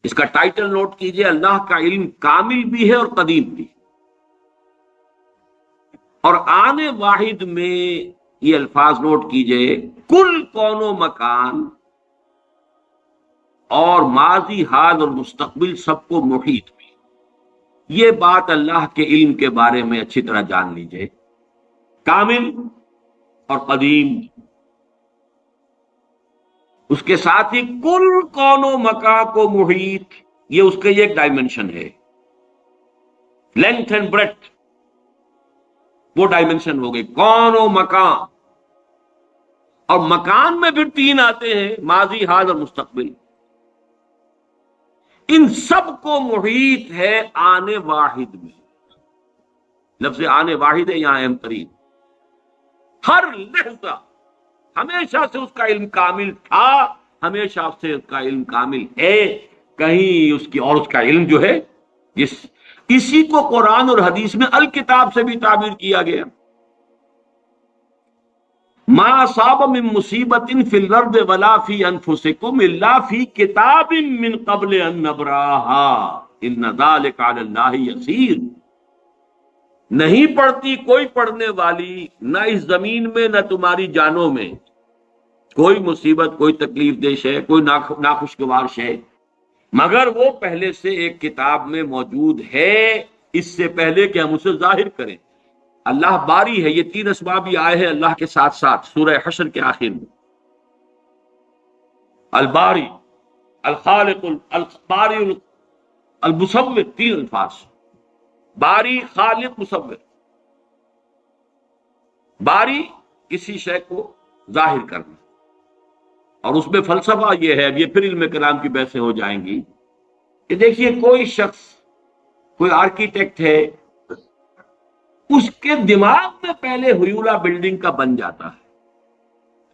اس کا title note کیجئے، اللہ کا علم کامل بھی ہے اور قدیم بھی، اور آنے واحد میں یہ الفاظ نوٹ کیجئے، کل کون و مکان اور ماضی، حال اور مستقبل سب کو محیط بھی۔ یہ بات اللہ کے علم کے بارے میں اچھی طرح جان لیجئے، کامل اور قدیم، اس کے ساتھ ہی کل کون و مکان کو محیط، یہ اس کا ایک ڈائمنشن ہے، لینتھ اینڈ بریڈتھ، وہ ڈائمنشن ہو گئی کون و مکان۔ اور مکان میں پھر تین آتے ہیں، ماضی، حال اور مستقبل، ان سب کو محیط ہے آنے واحد میں۔ لفظ آنے واحد ہے یہاں اہم ترین، ہر لحظہ ہمیشہ سے اس کا علم کامل تھا، ہمیشہ سے اس کا علم کامل ہے، کہیں اس کی اور اس کا علم جو ہے اسی کو قرآن اور حدیث میں الکتاب سے بھی تعبیر کیا گیا۔ ما اصاب من مصیبت فی الارض ولا فی انفسکم الا فی کتاب من قبل ان نبراها ان ذلک علی اللہ یسیر۔ نہیں پڑتی کوئی پڑھنے والی، نہ اس زمین میں نہ تمہاری جانوں میں، کوئی مصیبت، کوئی تکلیف دہ شے، کوئی ناخوشگوار شے، مگر وہ پہلے سے ایک کتاب میں موجود ہے، اس سے پہلے کہ ہم اسے ظاہر کریں۔ اللہ باری ہے، یہ تین اسباب بھی آئے ہیں اللہ کے ساتھ ساتھ سورہ حشر کے آخر میں، الباری، الخالق، الباری، المصور، تین الفاظ، باری، خالق، مصور۔ باری کسی شے کو ظاہر کرنا، اور اس میں فلسفہ یہ ہے، اب یہ پھر علم کلام کی بحثیں ہو جائیں گی، کہ دیکھیے کوئی شخص، کوئی آرکیٹیکٹ ہے، اس کے دماغ میں پہلے ہیولہ بلڈنگ کا بن جاتا ہے،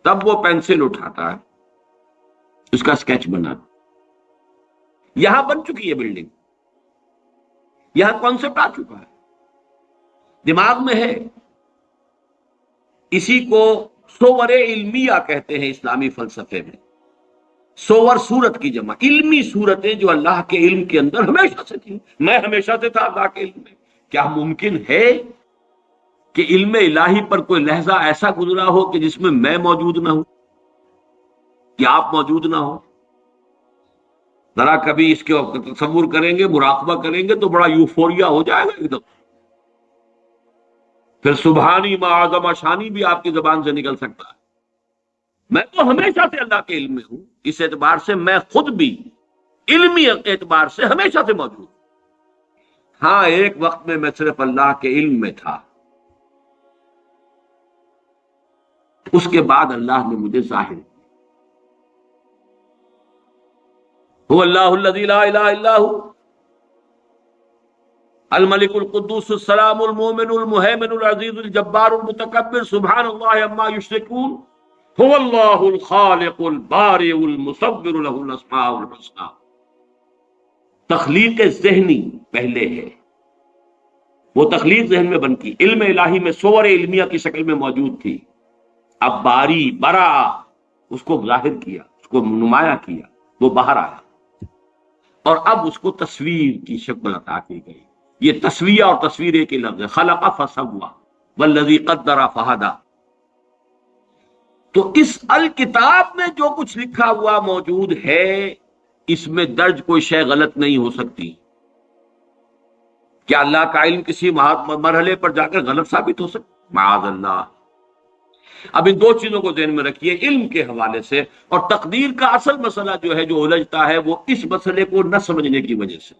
تب وہ پینسل اٹھاتا ہے، اس کا سکیچ بناتا، یہاں بن چکی ہے بلڈنگ، یہاں کانسیپٹ آ چکا ہے، دماغ میں ہے۔ اسی کو صور علمیہ کہتے ہیں اسلامی فلسفے میں، صور صورت کی جمع، علمی صورتیں جو اللہ کے علم کے اندر ہمیشہ سے تھی، میں ہمیشہ سے تھا اللہ کے علم میں۔ کیا ممکن ہے کہ علم الہی پر کوئی لحظہ ایسا گزرا ہو کہ جس میں میں موجود نہ ہوں، کہ آپ موجود نہ ہو؟ ذرا کبھی اس کے تصور کریں گے، مراقبہ کریں گے تو بڑا یوفوریا ہو جائے گا ایک دم، پھر سبحانی ما اعظم شانی بھی آپ کی زبان سے نکل سکتا ہے۔ میں تو ہمیشہ سے اللہ کے علم میں ہوں، اس اعتبار سے میں خود بھی علمی اعتبار سے ہمیشہ سے موجود ہوں۔ ہاں، ایک وقت میں میں صرف اللہ کے علم میں تھا، اس کے بعد اللہ نے مجھے ظاہر کیا۔ هو اللہ الذی لا الہ الا هو الملک القدوس السلام المؤمن المہیمن العزیز الجبار المتکبر سبحان اللہ عما یشرکون هو اللہ الخالق البارئ المصور له الاسماء الحسنى۔ تخلیق ذہنی پہلے ہے، وہ تخلیق ذہن میں بن کی، علم الہی میں صور علمیہ کی شکل میں موجود تھی، اب باری، برا، اس کو ظاہر کیا، اس کو نمایاں کیا، وہ باہر آیا، اور اب اس کو تصویر کی شکل عطا کی گئی۔ یہ تصویہ اور تصویر ایک ہی لفظ ہے، خلق فسوی والذی قدر فہدی۔ تو اس الکتاب میں جو کچھ لکھا ہوا موجود ہے، اس میں درج کوئی شے غلط نہیں ہو سکتی۔ کیا اللہ کا علم کسی مرحلے پر جا کر غلط ثابت ہو سکتا؟ معاذ اللہ۔ اب ان دو چیزوں کو ذہن میں رکھیے علم کے حوالے سے، اور تقدیر کا اصل مسئلہ جو ہے، جو الجھتا ہے، وہ اس مسئلے کو نہ سمجھنے کی وجہ سے۔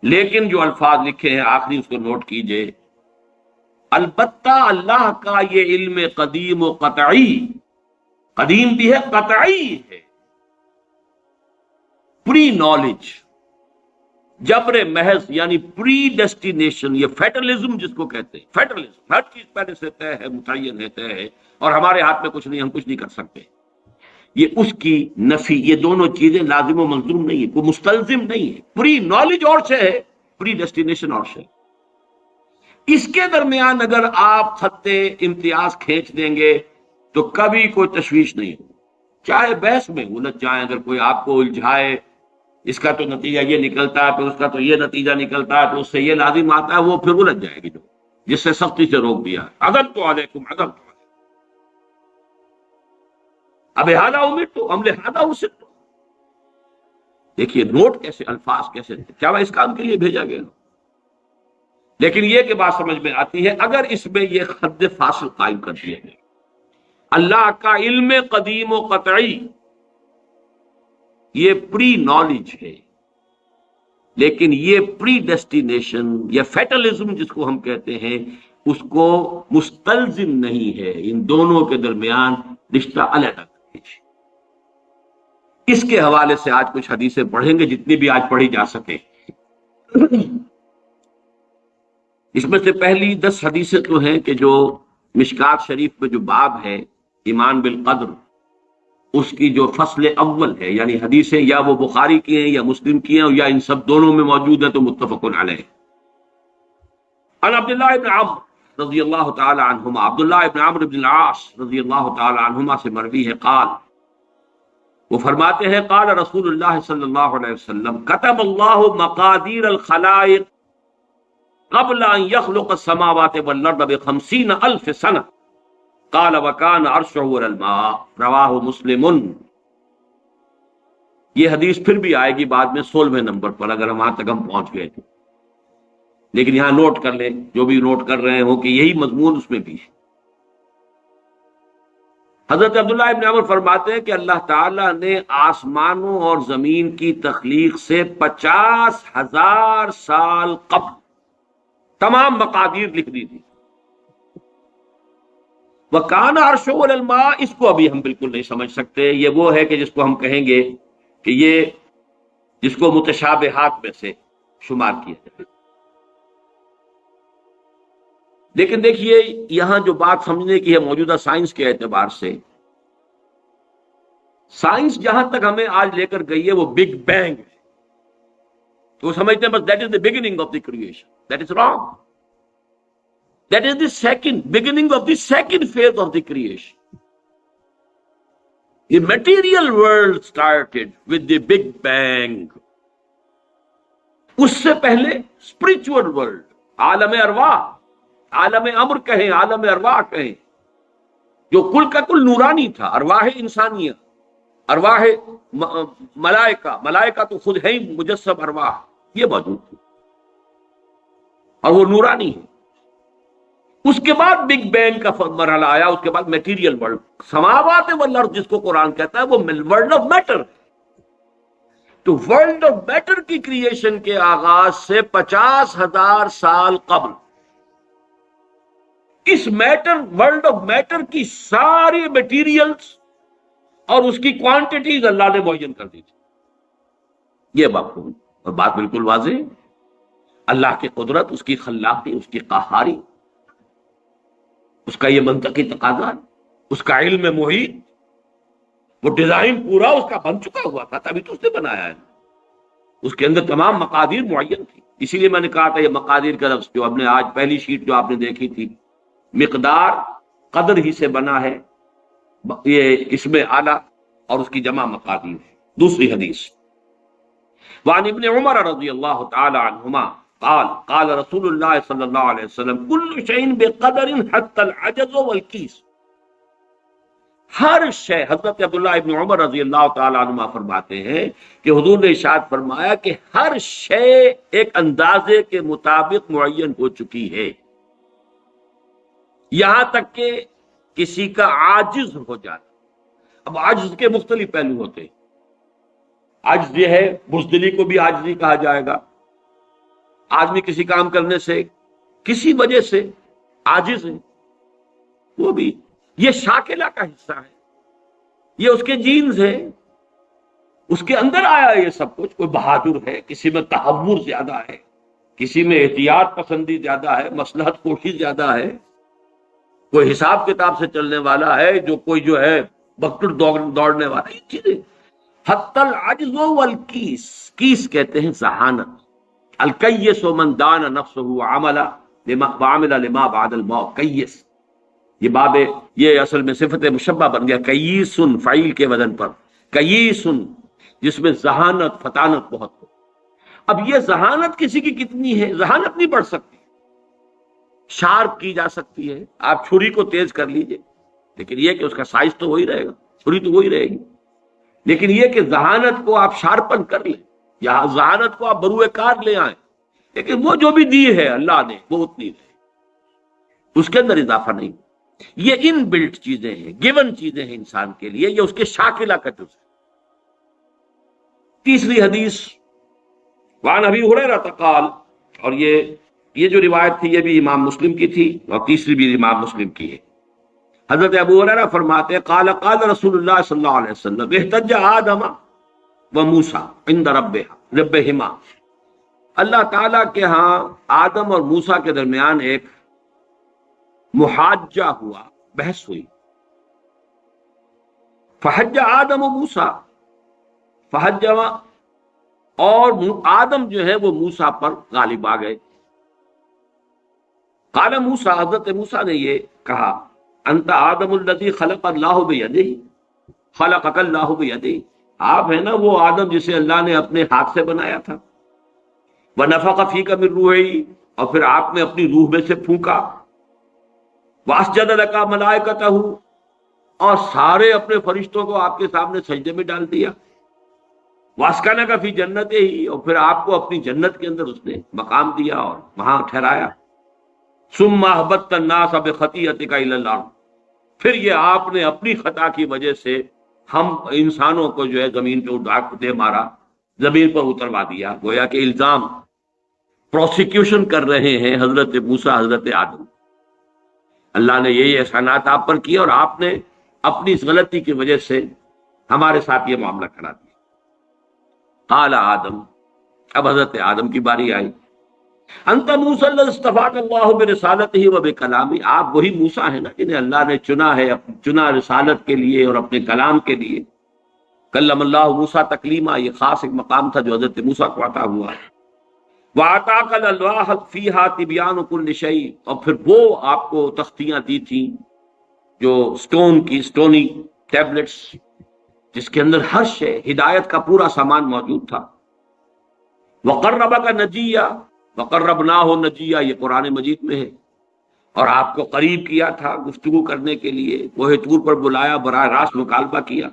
لیکن جو الفاظ لکھے ہیں آخری اس کو نوٹ کیجئے، البتہ اللہ کا یہ علم قدیم و قطعی، قدیم بھی ہے، قطعی ہے، پری نالج، جبر محض، یعنی پری ڈیسٹینیشن، یہ فیٹرلزم جس کو کہتے ہیں، فیٹرلزم، ہر چیز پہلے سے طے ہے، متعین ہے، طے ہے، اور ہمارے ہاتھ میں کچھ نہیں، ہم کچھ نہیں کر سکتے، یہ اس کی نفی۔ یہ دونوں چیزیں لازم و ملزوم نہیں ہے، کوئی مستلزم نہیں ہے۔ پری نالج اور سے ہے، پری ڈیسٹینیشن اور سے۔ اس کے درمیان اگر آپ خطے امتیاز کھینچ دیں گے تو کبھی کوئی تشویش نہیں ہو، چاہے بحث میں الجھ جائیں، اگر کوئی آپ کو الجھائے اس کا تو نتیجہ یہ نکلتا ہے، پھر اس کا تو یہ نتیجہ نکلتا ہے، تو اس سے یہ لازم آتا ہے، وہ پھر الجھ جائے گی، جو جس سے سختی سے روک دیا، عدم تو علیکم عدم تو اب ہادہ امر تو عمل ہادہ اسر تو. دیکھیے نوٹ کیسے الفاظ کیسے تھے، کیا وہ اس کام کے لیے بھیجا گیا؟ لیکن یہ کہ بات سمجھ میں آتی ہے اگر اس میں یہ حد فاصل قائم کر دیا گیا، اللہ کا علم قدیم و قطعی یہ پری نالج ہے، لیکن یہ پری ڈیسٹینیشن یا فیٹلزم جس کو ہم کہتے ہیں اس کو مستلزم نہیں ہے، ان دونوں کے درمیان رشتہ الگ ہے. اس کے حوالے سے آج کچھ حدیثیں پڑھیں گے، جتنی بھی آج پڑھی جا سکے. اس میں سے پہلی 10 حدیثیں تو ہیں کہ جو مشکات شریف میں جو باب ہے ایمان بالقدر، اس کی جو فصل اول ہے، یعنی حدیثیں یا وہ بخاری کی ہیں یا مسلم کی ہیں یا ان سب دونوں میں موجود ہیں، تو متفق علیہ. عن عبداللہ ابن عمرو رضی اللہ تعالی عنہما، عبداللہ ابن عمرو بن العاص رضی اللہ تعالی عنہما سے مروی ہے، قال، وہ فرماتے ہیں قال رسول اللہ صلی اللہ علیہ وسلم کتب اللہ مقادیر الخلائق قبل ان يخلق السماوات والارض ب50,000 سنہ قال وكان عرشه على الماء رواہ مسلم. یہ حدیث پھر بھی آئے گی بعد میں 16ویں نمبر پر اگر ہم وہاں تک ہم پہنچ گئے تو، لیکن یہاں نوٹ کر لیں جو بھی نوٹ کر رہے ہوں کہ یہی مضمون اس میں بھی ہے. حضرت عبداللہ ابن عمر فرماتے ہیں کہ اللہ تعالیٰ نے آسمانوں اور زمین کی تخلیق سے 50,000 سال قبل تمام مقادیر لکھ دی تھی. وَكَانَ عَرْشُهُ عَلَى الْمَاءِ، اس کو ابھی ہم بالکل نہیں سمجھ سکتے. یہ وہ ہے کہ جس کو ہم کہیں گے کہ یہ جس کو متشابہات میں سے شمار کیا جائے. لیکن دیکھیے یہاں جو بات سمجھنے کی ہے موجودہ سائنس کے اعتبار سے، سائنس جہاں تک ہمیں آج لے کر گئی ہے وہ بگ بینگ ہے، تو وہ سمجھتے ہیں بس that is the beginning of the creation. That is wrong. That is the second beginning of the second phase of the creation. The material world started with the big bang. اس سے پہلے spiritual world، عالم ارواح، عالم امر کہیں، عالم ارواح کہیں، جو کل کا کل نورانی تھا. ارواح انسانیہ، ارواح ملائکہ، ملائکہ تو خود ہے ہی مجسم ارواح، یہ موجود تھی اور وہ نورانی ہے. اس کے بعد بگ بینگ کا مرحلہ آیا، اس کے بعد میٹیریل ورلڈ، سماوات والارض جس کو قرآن کہتا ہے وہ ورلڈ آف میٹر. تو ورلڈ آف میٹر کی کریشن کے آغاز سے 50,000 سال قبل اس میٹر، ورلڈ آف میٹر کی ساری میٹیریلز اور اس کی کوانٹیٹیز اللہ نے معین کر دی تھی. یہ مفہوم اور بات بالکل واضح ہے. اللہ کی قدرت، اس کی خلاقی، اس کی قہاری، اس کا یہ منطقی تقاضا، اس کا علم محیط، وہ ڈیزائن پورا اس کا بن چکا ہوا تھا تبھی تو اس نے بنایا ہے. اس کے اندر تمام مقادیر معین تھی. اسی لیے میں نے کہا تھا یہ مقادیر کا لفظ جو ہم نے آج پہلی شیٹ جو آپ نے دیکھی تھی، مقدار قدر ہی سے بنا ہے، یہ اس میں اعلیٰ اور اس کی جمع مقادیر ہے. دوسری حدیث وعن ابن عمر رضی اللہ تعالی عنہما قال قال رسول اللہ صلی اللہ علیہ وسلم کل شیء بقدر حتی العجز والکیس. ہر شے، حضرت عبداللہ ابن عمر رضی اللہ تعالی عنہما فرماتے ہیں کہ حضور نے ارشاد فرمایا کہ ہر شے ایک اندازے کے مطابق معین ہو چکی ہے، یہاں تک کہ کسی کا عاجز ہو جاتا. اب عاجز کے مختلف پہلو ہوتے ہیں. عاجز یہ ہے، بزدلی کو بھی عاجزی کہا جائے گا. آدمی کسی کام کرنے سے کسی وجہ سے عاجز ہے، وہ بھی یہ شاکلہ کا حصہ ہے، یہ اس کے جینز ہے، اس کے اندر آیا ہے یہ سب کچھ. کوئی بہادر ہے، کسی میں تحور زیادہ ہے، کسی میں احتیاط پسندی زیادہ ہے، مصلحت کوشی زیادہ ہے، کوئی حساب کتاب سے چلنے والا ہے، جو کوئی جو ہے بکٹر دوڑنے والا. یہ چیزیں حتی العجز والکیس، کیس کہتے ہیں ذہانت. الکیس من دان نفسہ وعمل لما بعد الموت. کیس یہ باب، یہ اصل میں صفت مشبہ بن گیا. کیسن فعیل کے وزن پر، کیسن جس میں ذہانت فطانت بہت ہو. اب یہ ذہانت کسی کی کتنی ہے؟ ذہانت نہیں بڑھ سکتی، شارپ کی جا سکتی ہے. آپ چھری کو تیز کر لیجئے، لیکن یہ کہ اس کا سائز تو وہی رہے گا، چھری تو وہی رہے گی. لیکن یہ کہ ذہانت کو آپ شارپن کر لیں یا ذہانت کو آپ بروئے کار لے آئیں، لیکن وہ جو بھی دی ہے اللہ نے وہ اتنی ہے، اس کے اندر اضافہ نہیں. یہ ان بلٹ چیزیں ہیں، گیون چیزیں ہیں انسان کے لیے، یہ اس کے شاکلہ کا جز ہے. تیسری حدیث وعن ابی ہریرہ قال، اور یہ جو روایت تھی یہ بھی امام مسلم کی تھی اور تیسری بھی امام مسلم کی ہے. حضرت ابو ہریرہ فرماتے ہیں قال قال رسول اللہ صلی اللہ علیہ وسلم احتج آدم و موسیٰ عند ربہما، اللہ تعالیٰ کے ہاں آدم اور موسیٰ کے درمیان ایک محاجہ ہوا، بحث ہوئی. فحج آدم و موسیٰ، فحج، اور آدم جو ہے وہ موسیٰ پر غالب آ گئے. قال موسیٰ، حضرت موسیٰ نے یہ کہا انت آدم الذی خلق اللہ بیدہ، خلقک اللہ بیدہ، آپ ہیں نا وہ آدم جسے اللہ نے اپنے ہاتھ سے بنایا تھا. ونفخ فیک من روحہ، اور پھر آپ نے اپنی روح میں سے پھونکا. واسجد لک ملائکتہ، اور سارے اپنے فرشتوں کو آپ کے سامنے سجدے میں ڈال دیا. واسکنک فی جنتہ، اور پھر آپ کو اپنی جنت کے اندر اس نے مقام دیا اور وہاں ٹھہرایا. ثم اہبطت الناس بخطیئتک الی الارض، پھر یہ آپ نے اپنی خطا کی وجہ سے ہم انسانوں کو جو ہے زمین پہ اٹھا دے مارا، زمین پر اتروا دیا. گویا کہ الزام پروسیکیوشن کر رہے ہیں حضرت موسیٰ حضرت آدم. اللہ نے یہی احسانات آپ پر کیے اور آپ نے اپنی اس غلطی کی وجہ سے ہمارے ساتھ یہ معاملہ کرا دیا. قال آدم، اب حضرت آدم کی باری آئی. انت موسیٰ الذی اصطفاک اللہ برسالتہ و بکلامہ، آپ وہی موسیٰ ہیں نا جنہیں اللہ نے چنا ہے، چنا رسالت کے لیے اور اپنے کلام کے لیے. کلم اللہ موسیٰ تکلیما، یہ خاص ایک مقام تھا جو حضرت موسیٰ کو عطا ہوا. وَأَعْطَاكَ الْأَلْوَاحَ فِيهَا تِبْيَانُ كُلِّ شَيْءٍ، اور پھر وہ آپ کو تختیاں دی تھیں جو سٹون کی، سٹونی ٹیبلٹس، جس کے اندر ہر شے ہدایت کا پورا سامان موجود تھا. وَقَرَّبَكَ نَجِيًّا وَقَرَّبْنَاهُ نَجِيًّا، یہ قرآن مجید میں ہے. اور آپ کو قریب کیا تھا گفتگو کرنے کے لیے، کوہ طور پر بلایا، براہ راست مکالمہ کیا.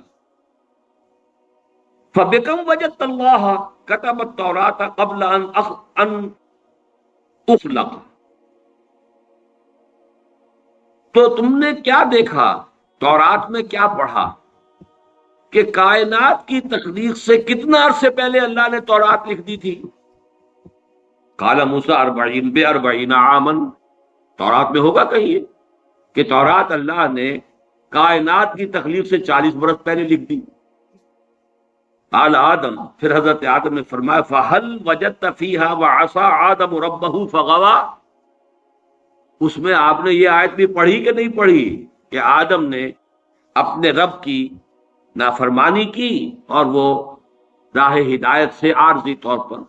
فَبِكَمْ وَجَدْتَ اللَّهَ كَتَبَ التَّوْرَاةَ قَبْلَ أَنْ تُخْلَقَ، تو تم نے کیا دیکھا، تورات میں کیا پڑھا کہ کائنات کی تخلیق سے کتنا عرصے پہلے اللہ نے تورات لکھ دی تھی. قال موسیٰ 40 عاماً، تورات میں ہوگا کہیں یہ کہ تورات اللہ نے کائنات کی تخلیق سے 40 برس پہلے لکھ دی. قال آدم، پھر حضرت آدم نے فرمایا فَهَلْ وَجَدْتَ فِيهَا وَعَصَىٰ آدَمُ رَبَّهُ فَغَوَىٰ، اس میں آپ نے یہ آیت بھی پڑھی کہ نہیں پڑھی کہ آدم نے اپنے رب کی نافرمانی کی اور وہ راہ ہدایت سے عارضی طور پر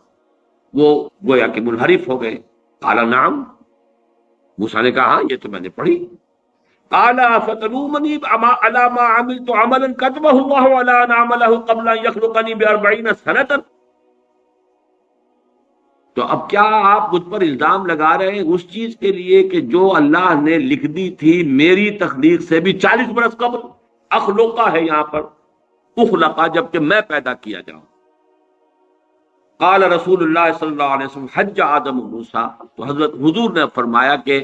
وہ گویا کہ منحرف ہو گئے. قال نعم، موسیٰ نے کہا یہ تو میں نے پڑھی. قال فتلومنی علی ما عملت عملا كتبه الله على ان اعمله قبل ان يخلقني ب40 سنة، تو اب کیا آپ مجھ پر الزام لگا رہے ہیں اس چیز کے لیے کہ جو اللہ نے لکھ دی تھی میری تخلیق سے بھی 40 برس قبل. اخلقہ ہے یہاں پر، اخلقہ، جبکہ میں پیدا کیا جاؤں. قال رسول اللہ صلی اللہ علیہ وسلم حج آدم موسیٰ، تو حضور نے فرمایا کہ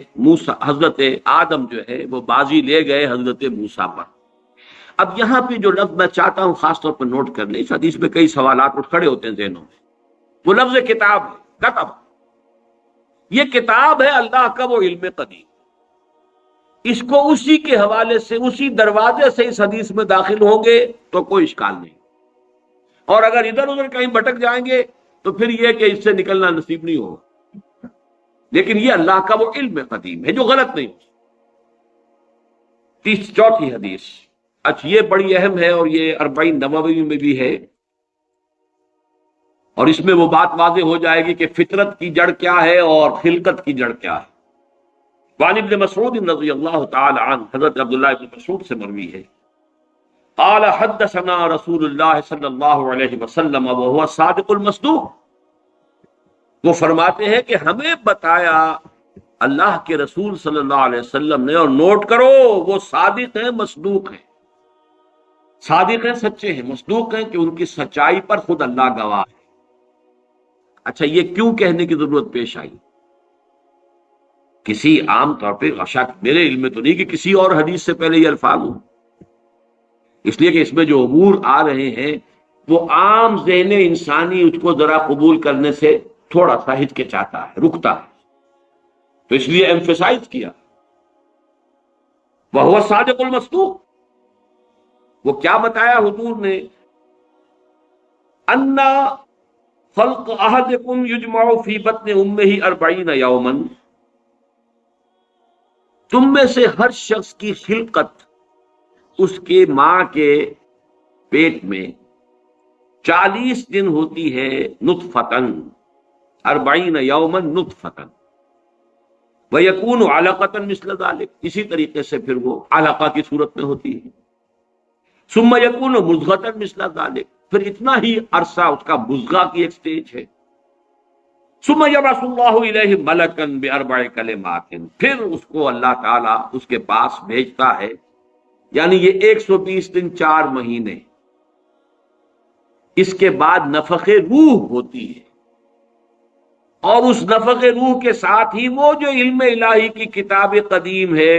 حضرت آدم جو ہے وہ بازی لے گئے حضرت موسیٰ پر. اب یہاں پہ جو لفظ میں چاہتا ہوں خاص طور پر نوٹ کر لیں، اس حدیث میں کئی سوالات اٹھ کھڑے ہوتے ہیں ذہنوں میں. وہ لفظ کتاب ہے، کتب، یہ کتاب ہے اللہ کا وہ علم قدیم. اس کو اسی کے حوالے سے، اسی دروازے سے اس حدیث میں داخل ہوں گے تو کوئی اشکال نہیں، اور اگر ادھر ادھر کہیں بھٹک جائیں گے تو پھر یہ کہ اس سے نکلنا نصیب نہیں ہوگا. لیکن یہ اللہ کا وہ علم قدیم ہے جو غلط نہیں ہو. چوتھی حدیث، اچھا یہ بڑی اہم ہے اور یہ 40 نووی میں بھی ہے، اور اس میں وہ بات واضح ہو جائے گی کہ فطرت کی جڑ کیا ہے اور خلقت کی جڑ کیا ہے. وعن ابن مسعود رضی اللہ تعالی عنہ، حضرت عبداللہ ابن مسعود سے مروی ہے، قال حدثنا رسول اللہ صلی اللہ علیہ وسلم وهو الصادق المصدوق، وہ فرماتے ہیں کہ ہمیں بتایا اللہ کے رسول صلی اللہ علیہ وسلم نے، اور نوٹ کرو وہ صادق ہیں مصدوق ہیں، صادق ہیں سچے ہیں، مصدوق ہیں کہ ان کی سچائی پر خود اللہ گواہ ہے۔ اچھا یہ کیوں کہنے کی ضرورت پیش آئی؟ کسی عام طور پہ شک میرے علم میں تو نہیں کہ کسی اور حدیث سے پہلے یہ الفاظ ہوں، اس لیے کہ اس میں جو امور آ رہے ہیں وہ عام ذہن انسانی اس کو ذرا قبول کرنے سے تھوڑا سا ہچکچاتا ہے، رکتا ہے، تو اس لیے ایمفیسائز کیا وہو الصادق المصدوق۔ وہ کیا بتایا حضور نے؟ انا خلق احدکم یجمع فی بطن امہ 40 یوما، تم میں سے ہر شخص کی خلقت اس کے ماں کے پیٹ میں 40 دن ہوتی ہے، نطفتن 40 یوما نطفتن، وَيَكُونُ عَلَقَةً مِثْلَ ذَلِكَ، اسی طریقے سے پھر وہ علقہ کی صورت میں ہوتی ہے، ثُمَّ يَكُونُ مُضْغَةً مِثْلَ ذَلِكَ، پھر اتنا ہی عرصہ اس کا مضغہ کی ایک سٹیج ہے، ثُمَّ يَبْعَثُ اللَّهُ إِلَيْهِ مَلَكًا بِأَرْبَعِ كَلِمَاتٍ، پھر اس کو اللہ تعالیٰ اس کے پاس بھیجتا ہے، یعنی یہ 120 دن 4 مہینے، اس کے بعد نفخ روح ہوتی ہے، اور اس نفخ روح کے ساتھ ہی وہ جو علم الہی کی کتاب قدیم ہے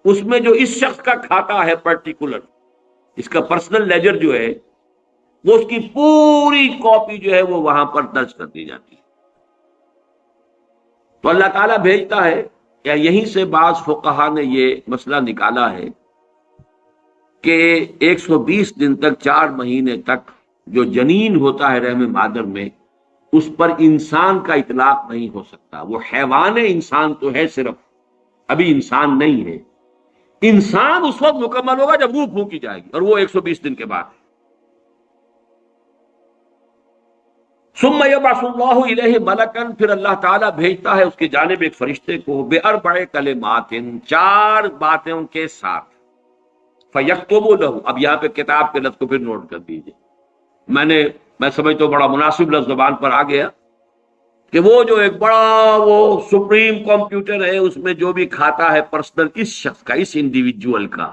اس میں جو اس شخص کا کھاتا ہے پرٹیکولر، اس کا پرسنل لیجر جو ہے، وہ اس کی پوری کاپی جو ہے وہ وہاں پر درج کر دی جاتی ہے۔ تو اللہ تعالیٰ بھیجتا ہے، یا یہیں سے بعض فقہا نے یہ مسئلہ نکالا ہے کہ 120 دن تک 4 مہینے تک جو جنین ہوتا ہے رحم مادر میں، اس پر انسان کا اطلاق نہیں ہو سکتا، وہ حیوان انسان تو ہے صرف، ابھی انسان نہیں ہے۔ انسان اس وقت مکمل ہوگا جب روح پھونکی جائے گی، اور وہ 120 دن کے بعد۔ ثم یبعث اللہ الیہ ملکا، پھر اللہ تعالیٰ بھیجتا ہے اس کی جانب ایک فرشتے کو، باربع کلمات، 4 باتوں کے ساتھ، فیکتب لہ، اب یہاں پہ کتاب کے لفظ کو پھر نوٹ کر دیجئے، میں سمجھتا ہوں بڑا مناسب لفظ زبان پر آ گیا کہ وہ جو ایک بڑا وہ سپریم کمپیوٹر ہے، اس میں جو بھی کھاتا ہے پرسنل اس شخص کا، اس انڈیویجول کا،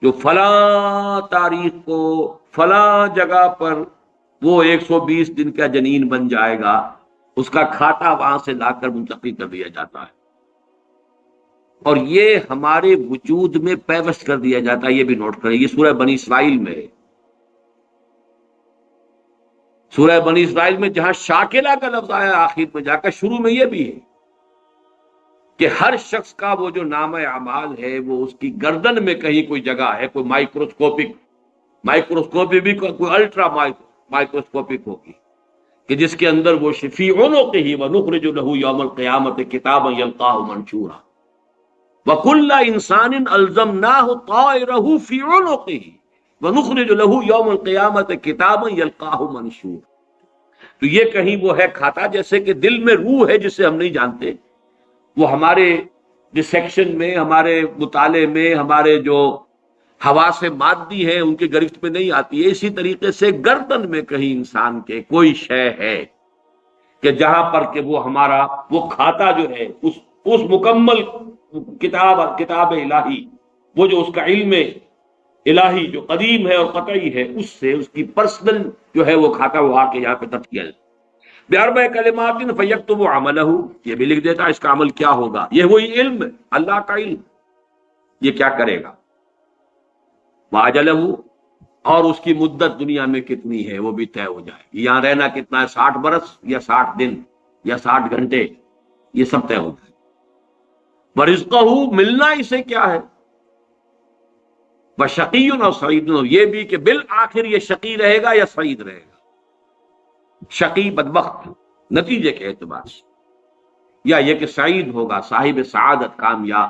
جو فلاں تاریخ کو فلاں جگہ پر وہ 120 دن کا جنین بن جائے گا، اس کا کھاتا وہاں سے لا کر منتقل کر دیا جاتا ہے، اور یہ ہمارے وجود میں پیوست کر دیا جاتا ہے۔ یہ بھی نوٹ کریں، یہ سورہ بنی اسرائیل میں ہے، سورہ بنی اسرائیل میں جہاں شاکلہ کا لفظ آیا آخر میں جا کر، شروع میں یہ بھی ہے کہ ہر شخص کا وہ جو نام اعمال ہے وہ اس کی گردن میں کہیں کوئی جگہ ہے، کوئی مائکروسکوپی بھی کوئی الٹرا مائکروسکوپک ہوگی، کہ جس کے اندر وہ فی عنقہ ونخرج لہ یوم القیامۃ کتابا یلقاہ منشورا وکل انسان الزمناہ طائرہ فی عنقہ وَنُخْرِجُ لَهُ يَوْمَ الْقِيَامَةِ كِتَابًا يَلْقَاهُ مَنشُورًا۔ تو یہ کہیں وہ ہے کھاتا، جیسے کہ دل میں روح ہے جسے ہم نہیں جانتے، وہ ہمارے ڈسیکشن میں، ہمارے مطالعے میں، ہمارے جو حواس مادی ہیں ان کے گرفت میں نہیں آتی ہے، اسی طریقے سے گردن میں کہیں انسان کے کوئی شے ہے کہ جہاں پر کہ وہ ہمارا وہ کھاتا جو ہے اس مکمل کتاب الہی، وہ جو اس کا علم الہی جو قدیم ہے اور قطعی ہے، اس سے اس کی پرسنل جو ہے وہ کھاتا وہ آ کے یہاں پہ درج کیا جائے۔ باربع کلمات فیکتب عملہ، یہ بھی لکھ دیتا ہے اس کا عمل کیا ہوگا، یہ وہی علم ہے، اللہ کا علم، یہ کیا کرے گا، واجلہ، اور اس کی مدت دنیا میں کتنی ہے وہ بھی طے ہو جائے، یہاں رہنا کتنا ہے، 60 برس یا 60 دن یا 60 گھنٹے، یہ سب طے ہو جائے۔ ورزقہ، ملنا اسے کیا ہے، وشقی اور سعید، یہ بھی کہ بالآخر یہ شقی رہے گا یا سعید رہے گا، شقی بدبخت نتیجے کے اعتبار سے، یا یہ کہ سعید ہوگا صاحب سعادت کامیاب۔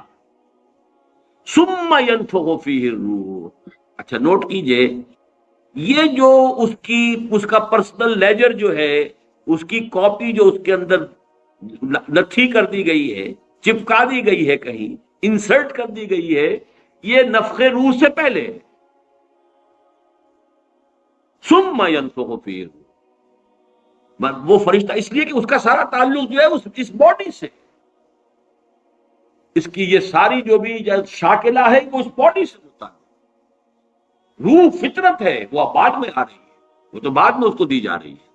ثم ينفخ فیہ الروح، اچھا نوٹ کیجئے، یہ جو اس کا پرسنل لیجر جو ہے، اس کی کاپی جو اس کے اندر نتھی کر دی گئی ہے، چپکا دی گئی ہے، کہیں انسرٹ کر دی گئی ہے، یہ نفخ روح سے پہلے، ثم ينفخ فيه، وہ فرشتہ اس لیے کہ اس کا سارا تعلق جو ہے اس باڈی سے، اس کی یہ ساری جو بھی شاکلہ ہے وہ اس باڈی سے متعلق، روح فطرت ہے وہ بعد میں آ رہی ہے، وہ تو بعد میں اس کو دی جا رہی ہے،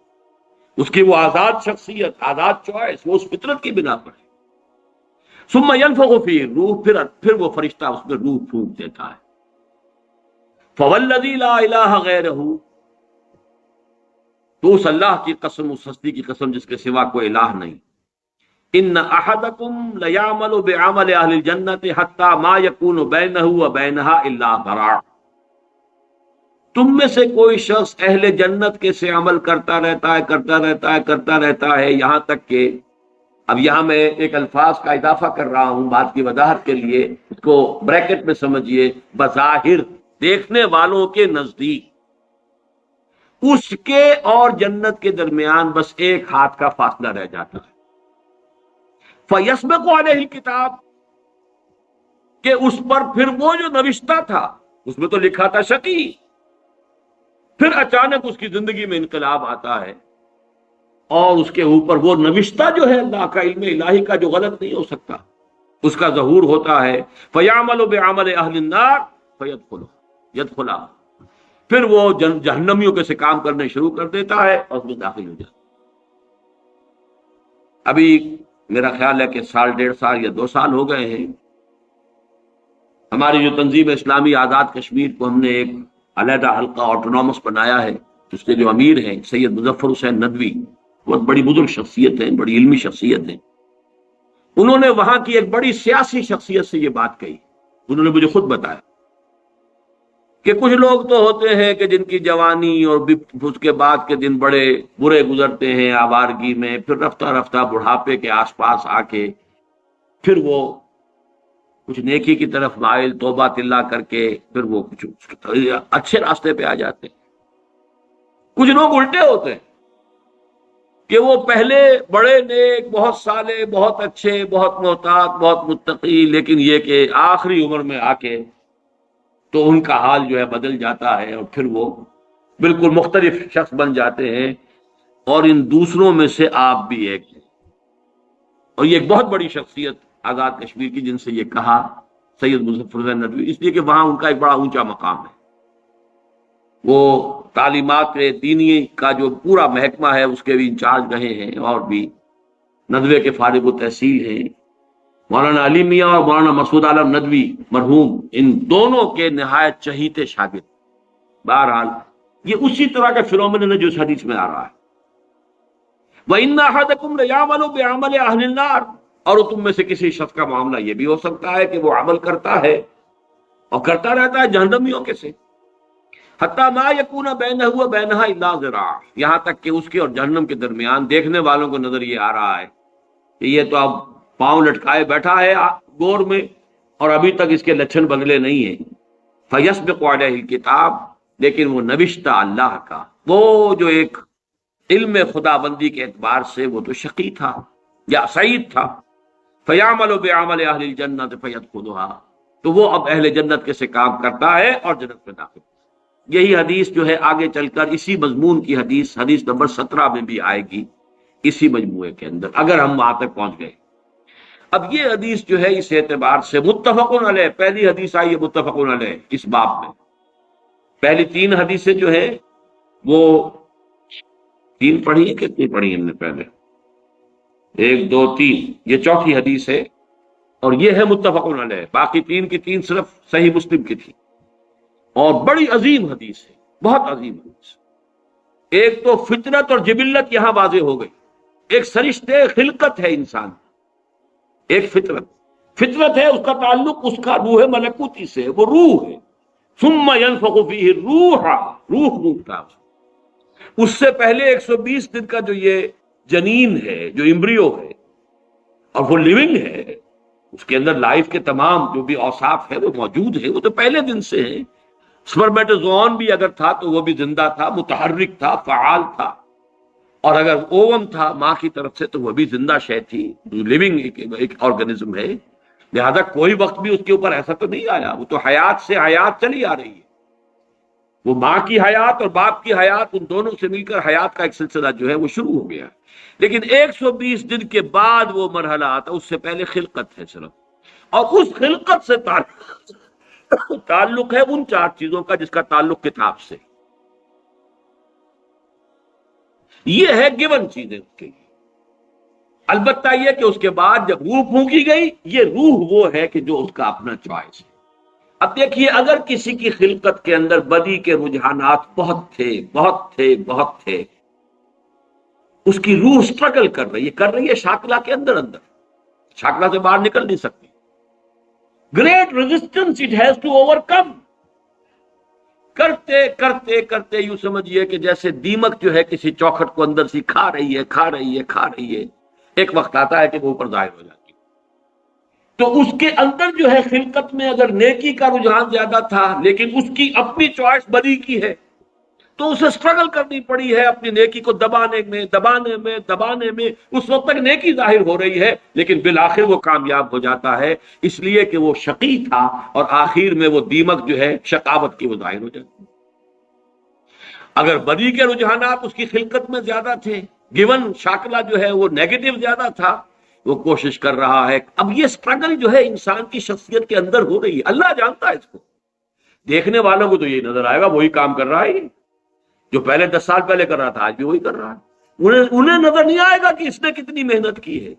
اس کی وہ آزاد شخصیت، آزاد چوائس، وہ اس فطرت کی بنا پر ہے۔ ثم ينفخ فيه روح، پھر وہ فرشتہ اس میں روح پھونک دیتا ہے۔ فوالذی لا الہ غیرہ، تو اس اللہ کی قسم، اس ہستی کی قسم جس کے سوا کوئی الہ نہیں، ان احدکم لیعمل بعمل اہل الجنۃ حتی ما یکون بینہ وبینہا الا ذراع، تم میں سے کوئی شخص اہل جنت کے سے عمل کرتا رہتا ہے یہاں تک کہ، اب یہاں میں ایک الفاظ کا اضافہ کر رہا ہوں بات کی وضاحت کے لیے، اس کو بریکٹ میں سمجھیے، بظاہر دیکھنے والوں کے نزدیک اس کے اور جنت کے درمیان بس ایک ہاتھ کا فاصلہ رہ جاتا ہے۔ فَيَسْبِقُ عَلَيْهِ الْكِتَابُ، کہ اس پر پھر وہ جو نوشتہ تھا اس میں تو لکھا تھا شقی، پھر اچانک اس کی زندگی میں انقلاب آتا ہے اور اس کے اوپر وہ نوشتہ جو ہے اللہ کا، علم الہی کا جو غلط نہیں ہو سکتا، اس کا ظہور ہوتا ہے۔ فَيَعْمَلُ بِعَمَلِ أَهْلِ النَّارِ فَيَدْخُلُهَا، پھر وہ جہنمیوں کے سے کام کرنے شروع کر دیتا ہے اور اس میں داخل ہو جاتا ہے۔ ابھی میرا خیال ہے کہ سال 1.5 یا 2 سال ہو گئے ہیں، ہماری جو تنظیم اسلامی آزاد کشمیر کو ہم نے ایک علیحدہ حلقہ آٹونومس بنایا ہے، اس کے جو امیر ہیں سید مظفر حسین ندوی، بہت بڑی بزرگ شخصیت ہیں، بڑی علمی شخصیت ہیں، انہوں نے وہاں کی ایک بڑی سیاسی شخصیت سے یہ بات کہی، انہوں نے مجھے خود بتایا کہ کچھ لوگ تو ہوتے ہیں کہ جن کی جوانی اور اس کے بعد کے دن بڑے برے گزرتے ہیں آوارگی میں، پھر رفتہ رفتہ بڑھاپے کے آس پاس آ کے پھر وہ کچھ نیکی کی طرف مائل، توبہ تلا کر کے پھر وہ کچھ اچھے راستے پہ آ جاتے ہیں۔ کچھ لوگ الٹے ہوتے ہیں کہ وہ پہلے بڑے نیک، بہت صالح، بہت اچھے، بہت محتاط، بہت متقی، لیکن یہ کہ آخری عمر میں آ کے تو ان کا حال جو ہے بدل جاتا ہے اور پھر وہ بالکل مختلف شخص بن جاتے ہیں، اور ان دوسروں میں سے آپ بھی ایک ہیں۔ اور یہ ایک بہت بڑی شخصیت آزاد کشمیر کی، جن سے یہ کہا سید مظفر حسین ندوی، اس لیے کہ وہاں ان کا ایک بڑا اونچا مقام ہے، وہ تعلیمات دینی کا جو پورا محکمہ ہے اس کے بھی انچارج رہے ہیں، اور بھی ندوے کے فارغ التحصیل ہیں۔ مولانا علی میاں اور مولانا مسعود عالم ندوی مرحوم، ان دونوں کے نہایت چہیتے شاگرد۔ بہرحال یہ اسی طرح کا فنومینن ہے جو اس حدیث میں آ رہا ہے۔ وَإِنَّ أَحَدَكُمْ لَيَعْمَلُ بِعَمَلِ أَهْلِ النَّارِ، اور تم میں سے کسی شخص کا معاملہ یہ بھی ہو سکتا ہے کہ وہ عمل کرتا ہے اور کرتا رہتا ہے جہنمیوں کے سے، حتیٰ ما یکون بینہ وبینہا الا ذراع، یہاں تک کہ اس کے اور جہنم کے درمیان دیکھنے والوں کو نظر یہ آ رہا ہے کہ یہ تو اب پاؤں لٹکائے بیٹھا ہے گور میں اور ابھی تک اس کے لچھن بدلے نہیں ہیں۔ فیسبق علیہ الکتاب، لیکن وہ نوشتہ اللہ کا، وہ جو ایک علم خدا بندی کے اعتبار سے وہ تو شقی تھا یا سعید تھا، فیعمل بعمل اہل الجنۃ فیدخلھا، تو وہ اب اہل جنت کے سے کام کرتا ہے اور جنت میں داخل۔ یہی حدیث جو ہے آگے چل کر اسی مضمون کی حدیث نمبر 17 میں بھی آئے گی، اسی مجموعے کے اندر، اگر ہم وہاں تک پہنچ گئے۔ اب یہ حدیث جو ہے اس اعتبار سے متفقن علیہ، پہلی حدیث آئی ہے متفقن علیہ اس باب میں۔ پہلی 3 حدیثیں جو ہیں وہ 3 پڑھی ہیں، کتنی پڑھی ہم نے پہلے؟ 1 2 3، یہ چوتھی حدیث ہے اور یہ ہے متفقن علیہ، باقی 3 کی 3 صرف صحیح مسلم کی تھی، اور بڑی عظیم حدیث ہے، بہت عظیم حدیث۔ ایک تو فطرت اور جبلت یہاں واضح ہو گئی، ایک سرشتے خلقت ہے انسان، ایک فطرت ہے، اس کا تعلق اس کا روح ملکوتی سے، وہ روح ہے۔ ثم ينفخ فيه الروح، روح مونگتا ہے۔ اس سے پہلے 120 دن کا جو یہ جنین ہے، جو امبریو ہے اور وہ لیونگ ہے، اس کے اندر لائف کے تمام جو بھی اوصاف ہے وہ موجود ہے، وہ تو پہلے دن سے ہے۔ سپرمیٹوزوان بھی اگر تھا تو وہ بھی زندہ تھا، متحرک تھا، فعال تھا، اور اگر اوم تھا ماں کی طرف سے تو وہ بھی زندہ شے تھی، لیونگ ایک آرگنزم ہے، لہذا کوئی وقت بھی اس کے اوپر ایسا تو نہیں آیا، وہ تو حیات سے حیات چلی آ رہی ہے۔ وہ ماں کی حیات اور باپ کی حیات، ان دونوں سے مل کر حیات کا ایک سلسلہ جو ہے وہ شروع ہو گیا، لیکن 120 دن کے بعد وہ مرحلہ آتا، اس سے پہلے خلقت ہے صرف، اور اس خلقت سے تعلق ہے ان 4 چیزوں کا جس کا تعلق کتاب سے. یہ ہے گیون چیزیں اس کے لیے. البتہ یہ کہ اس کے بعد جب روح پھونکی گئی، یہ روح وہ ہے کہ جو اس کا اپنا چوائس ہے. اب دیکھیے، اگر کسی کی خلقت کے اندر بدی کے رجحانات بہت تھے، اس کی روح سٹرگل کر رہی ہے شاکلہ کے اندر شاکلہ سے باہر نکل نہیں سکتی. Great resistance it has to overcome. کرتے یوں سمجھیے کہ جیسے دیمک جو ہے کسی چوکھٹ کو اندر سے کھا رہی ہے، ایک وقت آتا ہے کہ وہ اوپر ظاہر ہو جاتی ہے. تو اس کے اندر جو ہے خلقت میں اگر نیکی کا رجحان زیادہ تھا، لیکن اس کی اپنی چوائس بدی کی ہے، تو اسے سٹرگل کرنی پڑی ہے اپنی نیکی کو دبانے میں. اس وقت تک نیکی ظاہر ہو رہی ہے، لیکن بالآخر وہ کامیاب ہو جاتا ہے، اس لیے کہ وہ شقی تھا، اور آخر میں وہ دیمک جو ہے شقاوت کی وہ ظاہر ہو جاتی ہے. اگر بدی کے رجحانات اس کی خلقت میں زیادہ تھے، گیون شاکلہ جو ہے وہ نیگیٹو زیادہ تھا، وہ کوشش کر رہا ہے. اب یہ سٹرگل جو ہے انسان کی شخصیت کے اندر ہو رہی ہے، اللہ جانتا ہے اس کو. دیکھنے والوں کو تو یہ نظر آئے گا وہی کام کر رہا ہے جو پہلے 10 سال پہلے کر رہا تھا، آج بھی وہی کر رہا ہے. انہیں نظر نہیں آئے گا کہ اس نے کتنی محنت کی ہے،